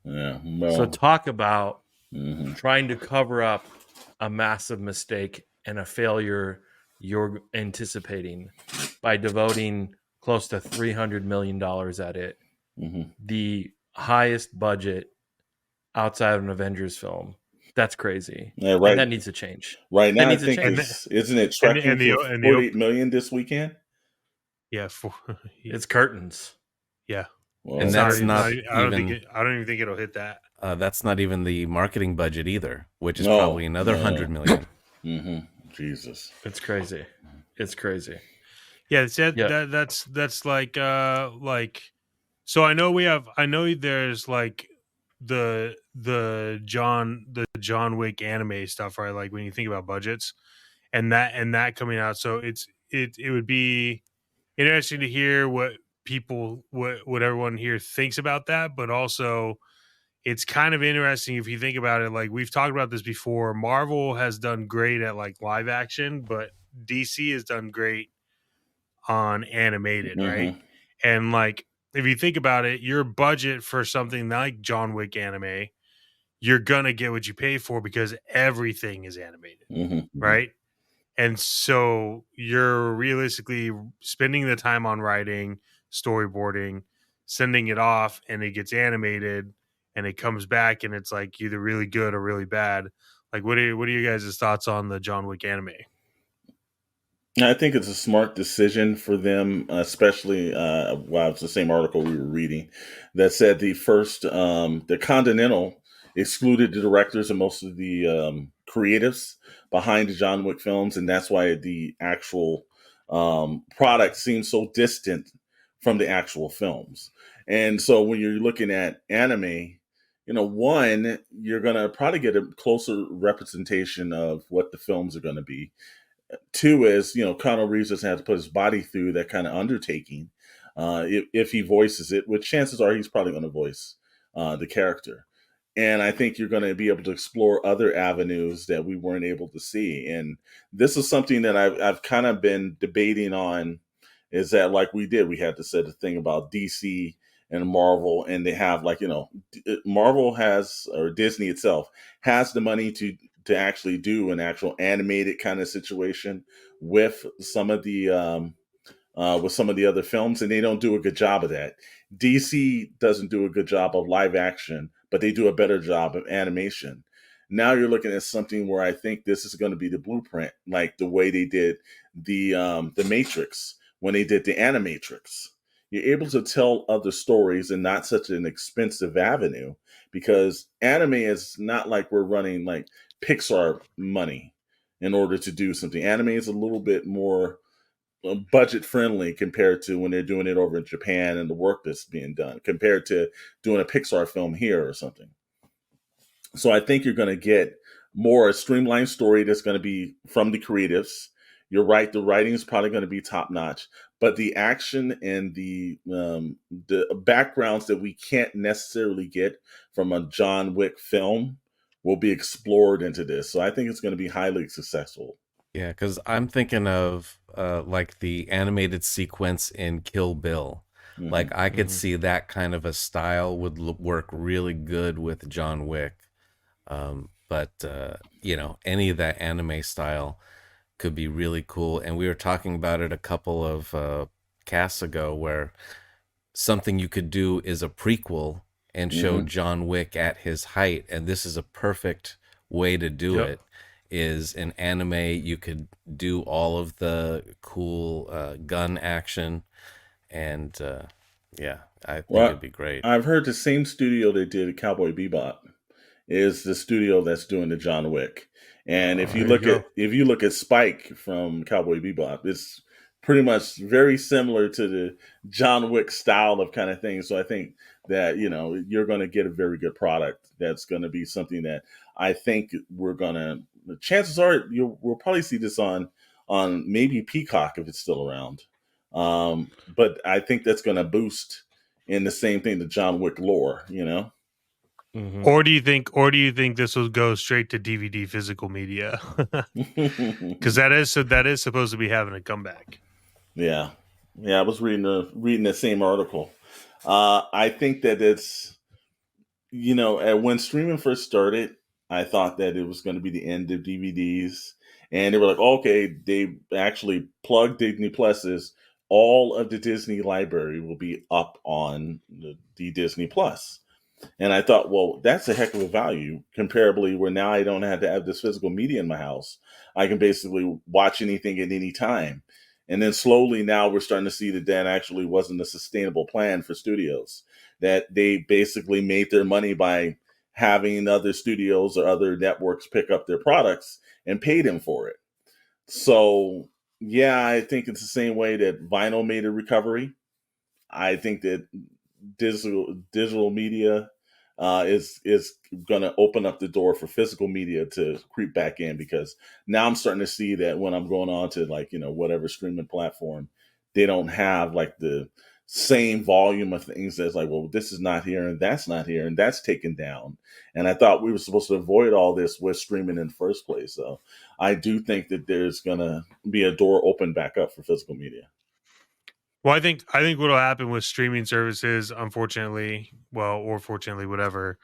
Yeah. Well, so talk about trying to cover up a massive mistake and a failure you're anticipating by devoting close to $300 million at it, the highest budget outside of an Avengers film. That's crazy. Yeah, right. And that needs to change. Right now, that I needs think to change. isn't it tracking for 48 million this weekend? Yeah, it's curtains. Yeah, well, and that's not even. I don't even think it'll hit that. That's not even the marketing budget either, which is probably another 100 million. Jesus, it's crazy. It's crazy. Yeah, that's like. So I know there's like the John Wick anime stuff, right? Like when you think about budgets and that coming out, so it would be interesting to hear what everyone here thinks about that, but also it's kind of interesting if you think about it. Like we've talked about this before, Marvel has done great at like live action, but DC has done great on animated, right? And like if you think about it, your budget for something like John Wick anime, you're gonna get what you pay for because everything is animated, right? And so you're realistically spending the time on writing, storyboarding, sending it off, and it gets animated, and it comes back, and it's like either really good or really bad. Like, what are you guys' thoughts on the John Wick anime? I think it's a smart decision for them, especially it's the same article we were reading that said the Continental excluded the directors and most of the creatives behind the John Wick films, and that's why the actual product seems so distant from the actual films. And so when you're looking at anime, one, you're going to probably get a closer representation of what the films are going to be. Two is, Keanu Reeves doesn't have to put his body through that kind of undertaking if he voices it, which chances are he's probably going to voice the character. And I think you're going to be able to explore other avenues that we weren't able to see. And this is something that I've kind of been debating on, is that like we had to say the thing about DC and Marvel, and they have Marvel has, or Disney itself has the money to actually do an actual animated kind of situation with some of the other films, and they don't do a good job of that. DC doesn't do a good job of live action, but they do a better job of animation. Now you're looking at something where I think this is going to be the blueprint, like the way they did the Matrix when they did the Animatrix. You're able to tell other stories and not such an expensive avenue, because anime is not like we're running like Pixar money in order to do something. Anime is a little bit more budget friendly compared to when they're doing it over in Japan and the work that's being done compared to doing a Pixar film here or something. So I think you're going to get more a streamlined story that's going to be from the creatives. You're right, the writing is probably going to be top notch, but the action and the backgrounds that we can't necessarily get from a John Wick film will be explored into this. So I think it's going to be highly successful. Yeah, because I'm thinking of like the animated sequence in Kill Bill. Like I could see that kind of a style would work really good with John Wick. But any of that anime style could be really cool. And we were talking about it a couple of casts ago, where something you could do is a prequel and show John Wick at his height. And this is a perfect way to do it. Is an anime. You could do all of the cool gun action, and I think it'd be great. I've heard the same studio that did Cowboy Bebop is the studio that's doing the John Wick. And if you look at Spike from Cowboy Bebop, it's pretty much very similar to the John Wick style of kind of thing. So I think that you're going to get a very good product. That's going to be something that I think we're going to. Chances are we'll probably see this on maybe Peacock if it's still around. But I think that's going to boost in the same thing, the John Wick lore, Or do you think this will go straight to DVD physical media? Because that is supposed to be having a comeback. Yeah. I was reading the same article. I think that it's when streaming first started, I thought that it was going to be the end of DVDs, And they were like, okay, they actually plugged Disney Plus's, all of the Disney library will be up on the Disney Plus. And I thought, well, that's a heck of a value comparably where now I don't have to have this physical media in my house. I can basically watch anything at any time. And then slowly now we're starting to see that actually wasn't a sustainable plan for studios, that they basically made their money by having other studios or other networks pick up their products and pay them for it. So, yeah, I think it's the same way that vinyl made a recovery. I think that digital media is going to open up the door for physical media to creep back in, because now I'm starting to see that when I'm going on to whatever streaming platform, they don't have like the same volume of things that's like, well, this is not here and that's not here and that's taken down. And I thought we were supposed to avoid all this with streaming in the first place. So I do think that there's going to be a door open back up for physical media. Well, I think what will happen with streaming services, unfortunately, or fortunately, whatever,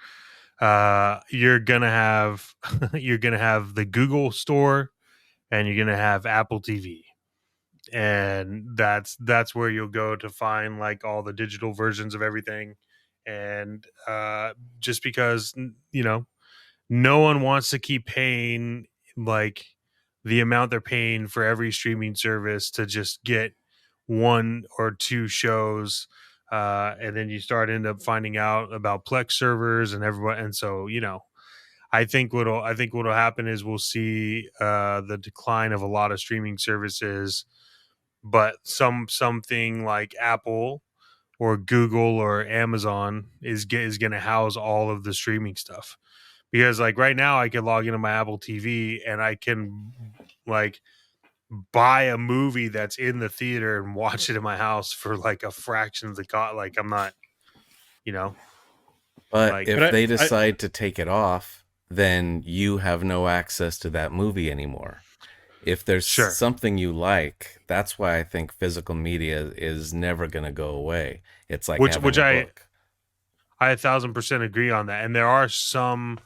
you're gonna have the Google store, and you're gonna have Apple TV, and that's where you'll go to find like all the digital versions of everything, and just because no one wants to keep paying like the amount they're paying for every streaming service to just get one or two shows, and then you end up finding out about Plex servers and everyone. And so, I think what'll happen is we'll see the decline of a lot of streaming services, but something like Apple or Google or Amazon is going to house all of the streaming stuff. Because like right now I can log into my Apple TV and I can like buy a movie that's in the theater and watch it in my house for like a fraction of the cost. Like I'm not, But like, if they decide to take it off, then you have no access to that movie anymore. If there's something you like, that's why I think physical media is never going to go away. It's like having a book. I 1,000% agree on that. And there are some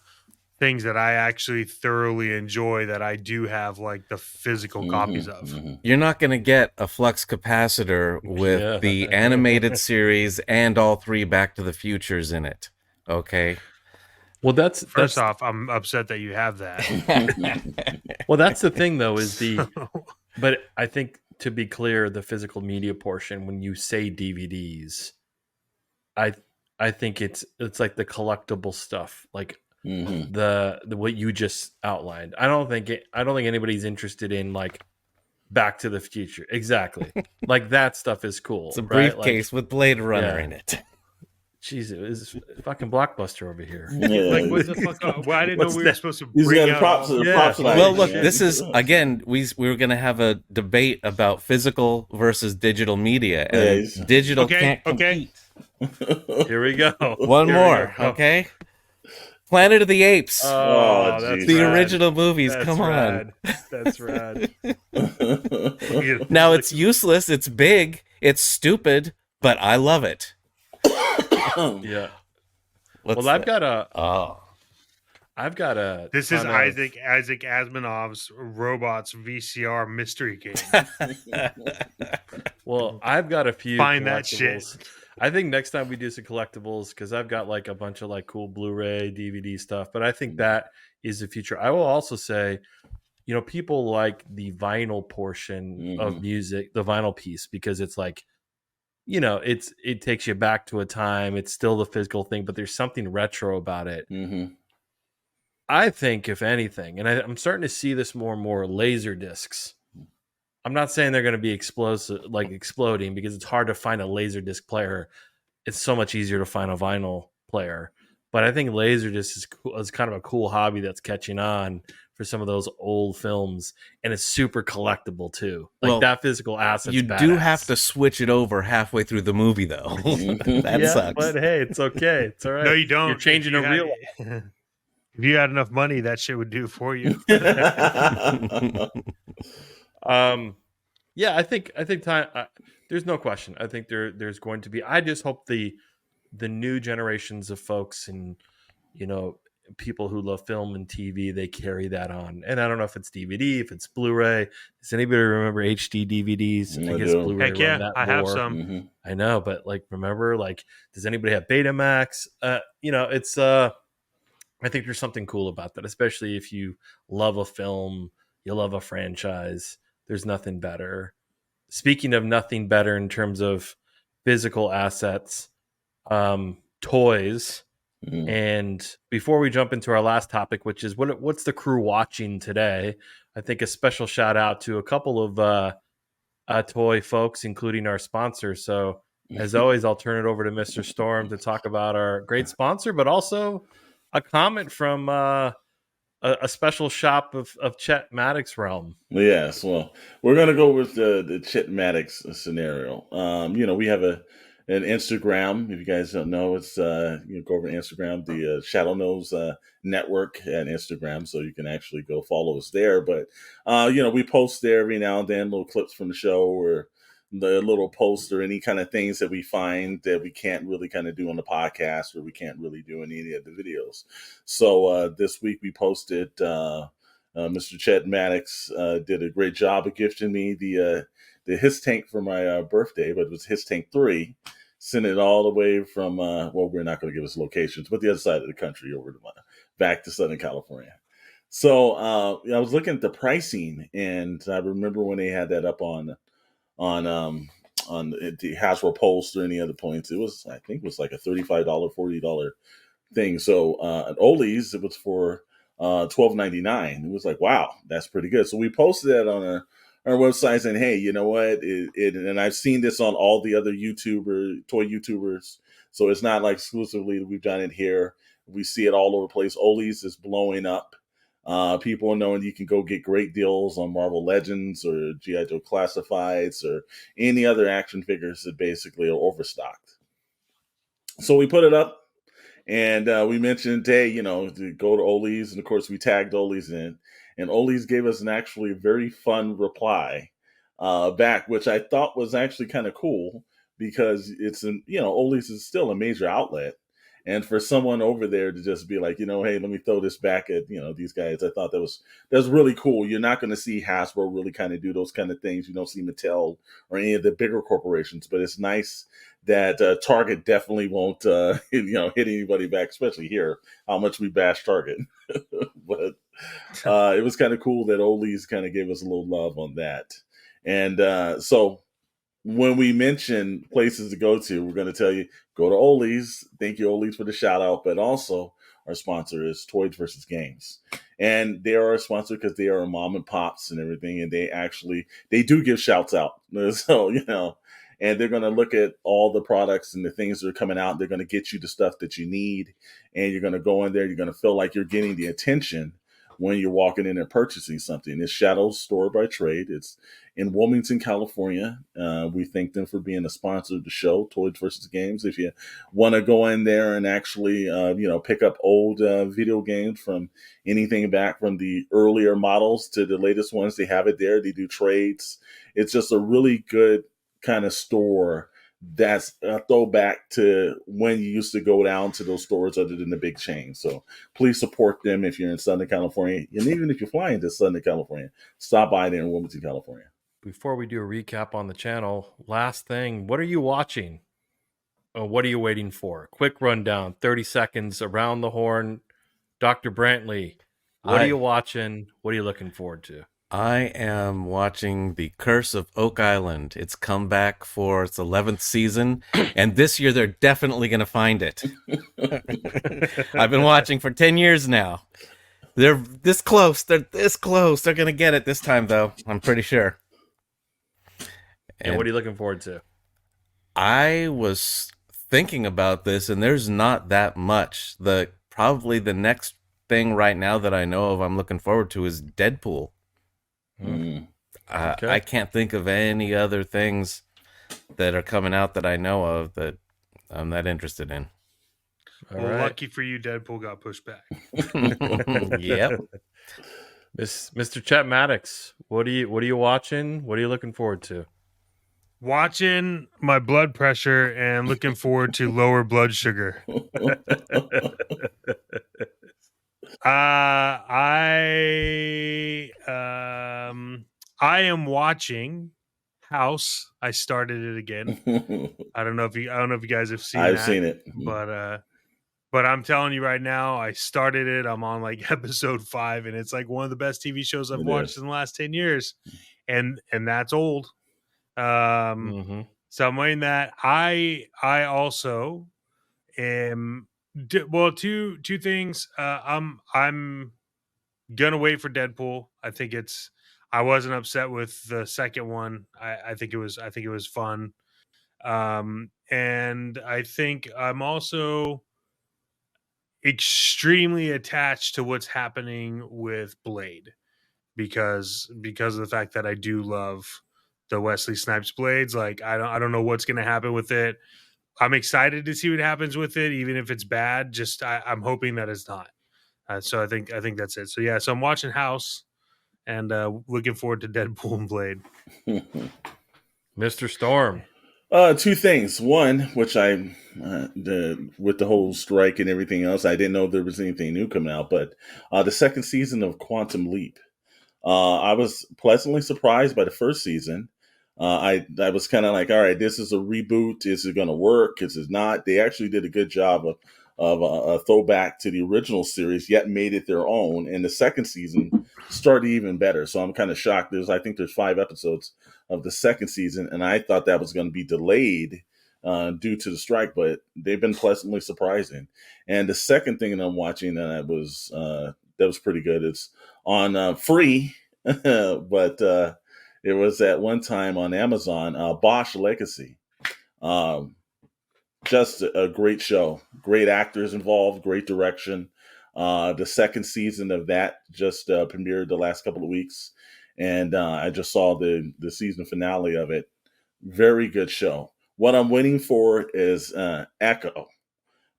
things that I actually thoroughly enjoy that I do have like the physical copies of. You're not going to get a flux capacitor with the animated series and all 3 Back to the Futures in it. Okay. Well, that's first off, I'm upset that you have that. Well, that's the thing though, but I think to be clear, the physical media portion, when you say DVDs, I think it's like the collectible stuff, like the what you just outlined. I don't think anybody's interested in like Back to the Future. Exactly. Like that stuff is cool. It's a briefcase with Blade Runner in it. Jeez, it was fucking Blockbuster over here. Yeah. Like what the fuck? Well, I didn't know we were supposed to bring out props. Well, look, this is again. We were going to have a debate about physical versus digital media, and digital can't compete. Here we go. One more, okay? Planet of the Apes. Oh, that's the rad. original movies. That's Come rad. on. That's rad. Now it's useless. It's big. It's stupid, but I love it. Yeah. I've got a. This is Isaac Asimov's Robots VCR mystery game. Well, I've got a few. Find that shit. I think next time we do some collectibles, because I've got like a bunch of like cool Blu-ray, DVD stuff, but I think that is the future. I will also say, people like the vinyl portion of music, the vinyl piece, because it's like, it takes you back to a time. It's still the physical thing, but there's something retro about it. I think, if anything, and I'm starting to see this more and more, laser discs. I'm not saying they're going to be exploding, because it's hard to find a laser disc player. It's so much easier to find a vinyl player. But I think laser disc is cool. It's kind of a cool hobby that's catching on for some of those old films, and it's super collectible too. Like that physical asset. You do have to switch it over halfway through the movie, though. That sucks. But hey, it's okay. It's all right. No, you don't. You're changing a real. If you had enough money, that shit would do for you. Yeah, I think time. There's no question. I think there's going to be. I just hope the new generations of folks, and people who love film and TV, they carry that on. And I don't know if it's DVD, if it's Blu-ray. Does anybody remember HD DVDs? I guess do. Blu-ray Heck yeah, run that I have more. some. Mm-hmm. I know, but like, remember, like, does anybody have Betamax? It's I think there's something cool about that, especially if you love a film, you love a franchise. There's nothing better. Speaking of nothing better in terms of physical assets, toys. Mm-hmm. And before we jump into our last topic, which is what's the crew watching today, I think a special shout out to a couple of toy folks, including our sponsor. So as always, I'll turn it over to Mr. Storm to talk about our great sponsor, but also a comment from a special shop of Chet Maddox realm. Yes, well, we're gonna go with the Chet Maddox scenario. We have an Instagram. If you guys don't know, it's go over to Instagram, the Shadow Knows network at Instagram, so you can actually go follow us there. But we post there every now and then little clips from the show or the little posts or any kind of things that we find that we can't really kind of do on the podcast or we can't really do in any of the videos. So this week we posted. Mr. Chet Maddox did a great job of gifting me the His Tank for my birthday, but it was His Tank 3. Sent it all the way from, we're not going to give us locations, but the other side of the country over to back to Southern California. So I was looking at the pricing, and I remember when they had that up on the Hasbro Post or any other points, I think it was like a $35, $40 thing. So at Ollie's, it was for $12.99. It was like, wow, that's pretty good. So we posted that on our website saying, hey, you know what? And I've seen this on all the other toy YouTubers. So it's not like exclusively that we've done it here. We see it all over the place. Ollie's is blowing up. People are knowing you can go get great deals on Marvel Legends or G.I. Joe Classifieds or any other action figures that basically are overstocked. So we put it up. And we mentioned, hey, to go to Ollie's. And, of course, we tagged Ollie's in. And Ollie's gave us an actually very fun reply back, which I thought was actually kind of cool because Ollie's is still a major outlet. And for someone over there to just be like, hey, let me throw this back at, these guys, I thought that was really cool. You're not going to see Hasbro really kind of do those kind of things. You don't see Mattel or any of the bigger corporations, but it's nice that Target definitely won't, hit anybody back, especially here, how much we bash Target. But it was kind of cool that Ollie's kind of gave us a little love on that. And so when we mention places to go to, we're going to tell you, go to Ollie's. Thank you, Ollie's, for the shout out. But also, our sponsor is Toys vs. Games. And they are a sponsor because they are mom and pops and everything. And they do give shouts out. So, and they're going to look at all the products and the things that are coming out. They're going to get you the stuff that you need. And you're going to go in there. You're going to feel like you're getting the attention when you're walking in and purchasing something. It's Shadowe's Store by Trade. It's in Wilmington, California. We thank them for being a sponsor of the show, Toys vs. Games. If you want to go in there and actually, pick up old video games from anything back from the earlier models to the latest ones, they have it there. They do trades. It's just a really good kind of store that's a throwback to when you used to go down to those stores other than the big chains. So please support them if you're in Southern California. And even if you're flying to Southern California, stop by there in Wilmington, California. Before we do a recap on the channel, last thing, what are you watching? What are you waiting for? Quick rundown, 30 seconds around the horn. Dr. Brantley, what are you watching? What are you looking forward to? I am watching The Curse of Oak Island. It's come back for its 11th season, and this year they're definitely going to find it. I've been watching for 10 years now. They're this close. They're this close. They're going to get it this time, though. I'm pretty sure. And what are you looking forward to? I was thinking about this, and there's not that much. Probably the next thing right now that I know of I'm looking forward to is Deadpool. Okay. I can't think of any other things that are coming out that I know of that I'm that interested in. Lucky for you, Deadpool got pushed back. Yep. Mr. Chet Maddox, what are you watching? What are you looking forward to? Watching my blood pressure and looking forward to lower blood sugar. I am watching House. I started it again. I don't know if you guys have seen I've that. seen it. But I'm telling you right now, I started it. I'm on like episode 5, and it's like one of the best TV shows I've watched in the last 10 years. And that's old. So I'm waiting that. I also am two things. I'm gonna wait for Deadpool. I wasn't upset with the second one. I think it was fun. And I think I'm also extremely attached to what's happening with Blade because of the fact that I do love the Wesley Snipes Blades. Like I don't know what's going to happen with it. I'm excited to see what happens with it, even if it's bad. Just I'm hoping that it's not. So I think that's it. So yeah, so I'm watching House and looking forward to Deadpool and Blade. Mr. Storm. Two things. One, which with the whole strike and everything else, I didn't know there was anything new coming out. But the second season of Quantum Leap, I was pleasantly surprised by the first season. I was kind of like, all right, this is a reboot. Is it going to work? Is it not? They actually did a good job of a throwback to the original series, yet made it their own. And the second season started even better. So I'm kind of shocked. I think there's 5 episodes of the second season, and I thought that was going to be delayed due to the strike, but they've been pleasantly surprising. And the second thing that I'm watching that was pretty good. It's on free, but it was at one time on Amazon. Bosch Legacy. Just a great show. Great actors involved. Great direction. The second season of that just premiered the last couple of weeks, and I just saw the season finale of it. Very good show. What I'm waiting for is Echo,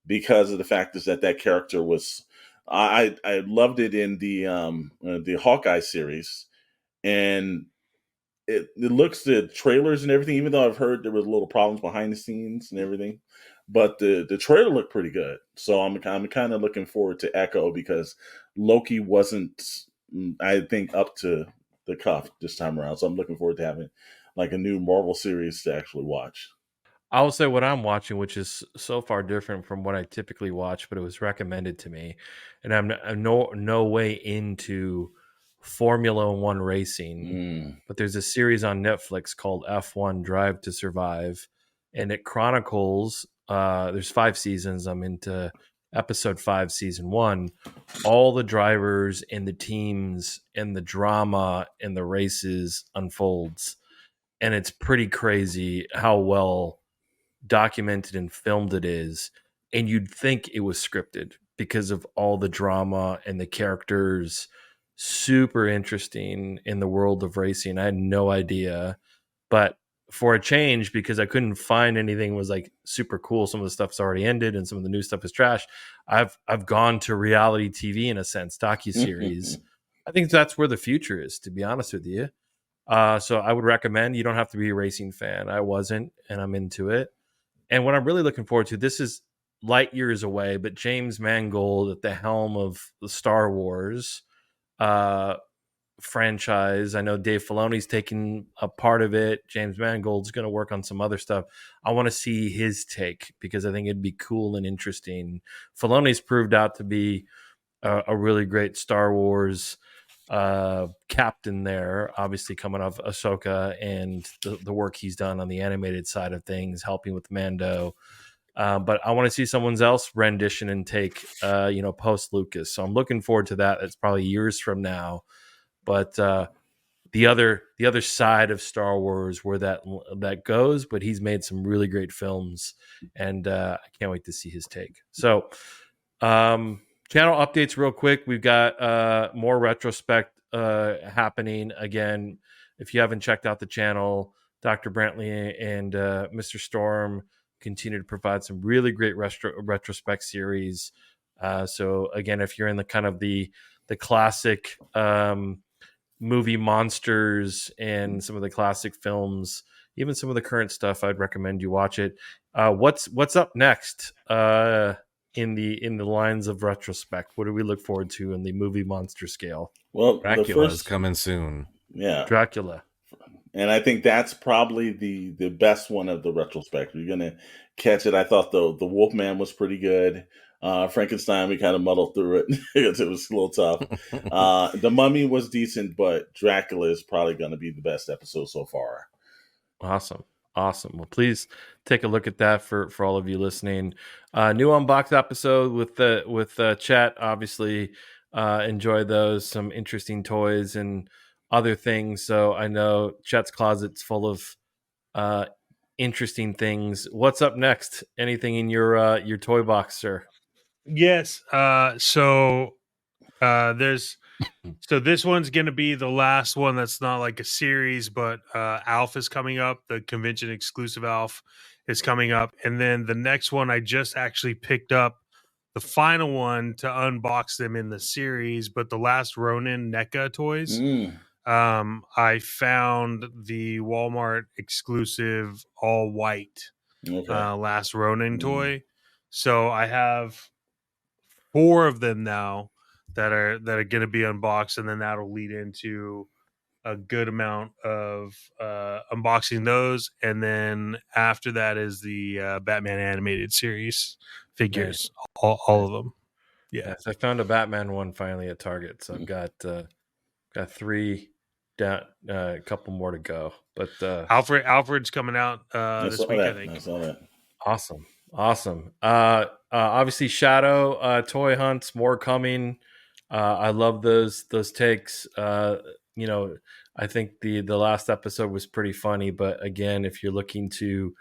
because of the fact is that character was I loved it in the Hawkeye series, and it looks, the trailers and everything, even though I've heard there was little problems behind the scenes and everything, but the trailer looked pretty good. So I'm kind of looking forward to Echo, because Loki wasn't, I think, up to the cuff this time around. So I'm looking forward to having like a new Marvel series to actually watch. I will say what I'm watching, which is so far different from what I typically watch, but it was recommended to me, and I'm no way into Formula One racing. But there's a series on Netflix called F1 Drive to Survive, and it chronicles. There's 5 seasons. I'm into episode 5, season 1. All the drivers and the teams and the drama and the races unfolds, and it's pretty crazy how well documented and filmed it is. And you'd think it was scripted because of all the drama and the characters. Super interesting in the world of racing. I had no idea, but for a change, because I couldn't find anything was like super cool. Some of the stuff's already ended and some of the new stuff is trash. I've gone to reality TV in a sense, docuseries. I think that's where the future is, to be honest with you. So I would recommend. You don't have to be a racing fan. I wasn't, and I'm into it. And what I'm really looking forward to, this is light years away, but James Mangold at the helm of the Star Wars franchise. I know Dave Filoni's taking a part of it. James Mangold's going to work on some other stuff. I want to see his take, because I think it'd be cool and interesting. Filoni's proved out to be a really great Star Wars captain there, obviously coming off Ahsoka and the work he's done on the animated side of things, helping with Mando. But I want to see someone else rendition and take, post Lucas. So I'm looking forward to that. It's probably years from now. But the other side of Star Wars, where that goes. But he's made some really great films, and I can't wait to see his take. So, channel updates real quick. We've got more retrospect happening again. If you haven't checked out the channel, Dr. Brantley and Mr. Storm continue to provide some really great retrospect series. So again, if you're in the kind of the classic movie monsters and some of the classic films, even some of the current stuff, I'd recommend you watch it. What's up next? in the lines of retrospect? What do we look forward to in the movie monster scale? Well, Dracula is coming soon. Yeah, Dracula. And I think that's probably the best one of the retrospect. You're gonna catch it. I thought the Wolfman was pretty good. Frankenstein, we kind of muddled through it because it was a little tough. The Mummy was decent, but Dracula is probably going to be the best episode so far. Awesome. Well, please take a look at that for all of you listening. New unboxed episode with chat. Obviously, enjoy those. Some interesting toys and other things. So I know chat's closet's full of interesting things. What's up next? Anything in your toy box, sir? Yes. So this one's going to be the last one that's not like a series, but Alf is coming up. The convention exclusive Alf is coming up. And then the next one, I just actually picked up the final one to unbox them in the series, but the last Ronin NECA toys. I found the Walmart exclusive all white last Ronin toy. So I have 4 of them now that are going to be unboxed, and then that'll lead into a good amount of unboxing those. And then after that is the Batman animated series figures, all of them. Yeah. Yes, I found a Batman one finally at Target, so I've got 3 down, a couple more to go. But Alfred's coming out this week, I think. I saw that. Awesome. Obviously, Shadow toy hunts, more coming. I love those takes. I think the last episode was pretty funny, but again, if you're looking to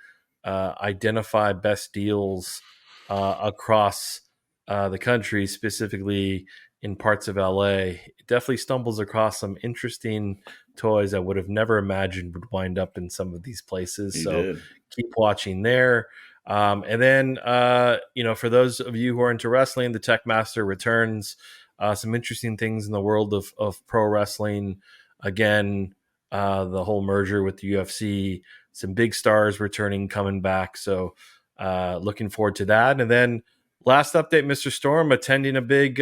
identify best deals across the country, specifically in parts of LA, it definitely stumbles across some interesting toys I would have never imagined would wind up in some of these places. Keep watching there. And then, for those of you who are into wrestling, the Tech Master returns. Some interesting things in the world of pro wrestling. Again, the whole merger with the UFC, some big stars returning, coming back. So looking forward to that. And then last update, Mr. Storm attending a big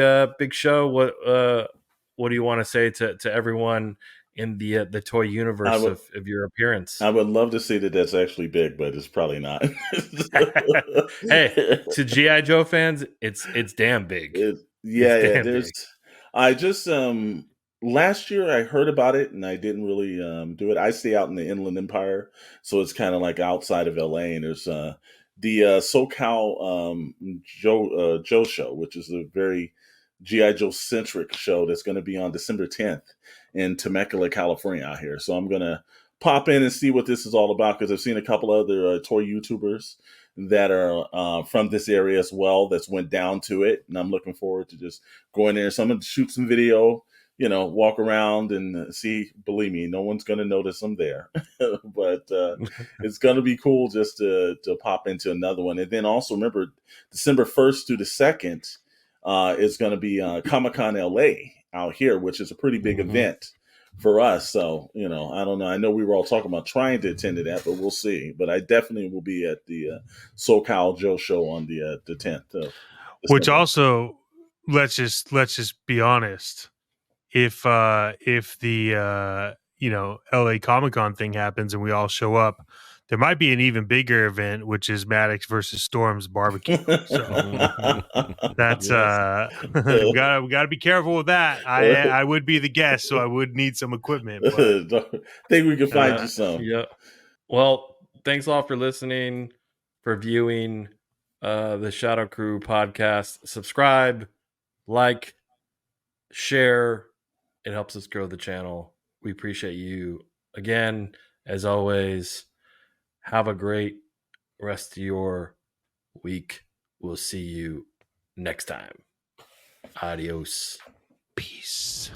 show. What do you want to say to everyone in the toy universe of your appearance? I would love to say that that's actually big, but it's probably not. Hey, to G.I. Joe fans, it's damn big. I just last year I heard about it and I didn't really do it. I stay out in the Inland Empire, so it's kind of like outside of LA. And there's the SoCal Joe show, which is a very G.I. Joe centric show that's going to be on December 10th in Temecula, California, out here. So I'm gonna pop in and see what this is all about, because I've seen a couple other toy YouTubers that are from this area as well that's went down to it, and I'm looking forward to just going there. So I'm gonna shoot some video, walk around and see. Believe me, no one's gonna notice I'm there, but it's gonna be cool just to pop into another one. And then also remember, December 1st through the 2nd is going to be Comic-Con LA out here, which is a pretty big event for us. So, I don't know. I know we were all talking about trying to attend to that, but we'll see. But I definitely will be at the SoCal Joe show on the 10th. Which also, let's just be honest. If the LA Comic-Con thing happens and we all show up, there might be an even bigger event, which is Maddox versus Storm's barbecue. So that's we gotta be careful with that. I would be the guest, so I would need some equipment. But think we can find you some. Yeah. Well, thanks all for listening, for viewing the Shadow Crew podcast. Subscribe, like, share. It helps us grow the channel. We appreciate you. Again, as always, have a great rest of your week. We'll see you next time. Adios. Peace.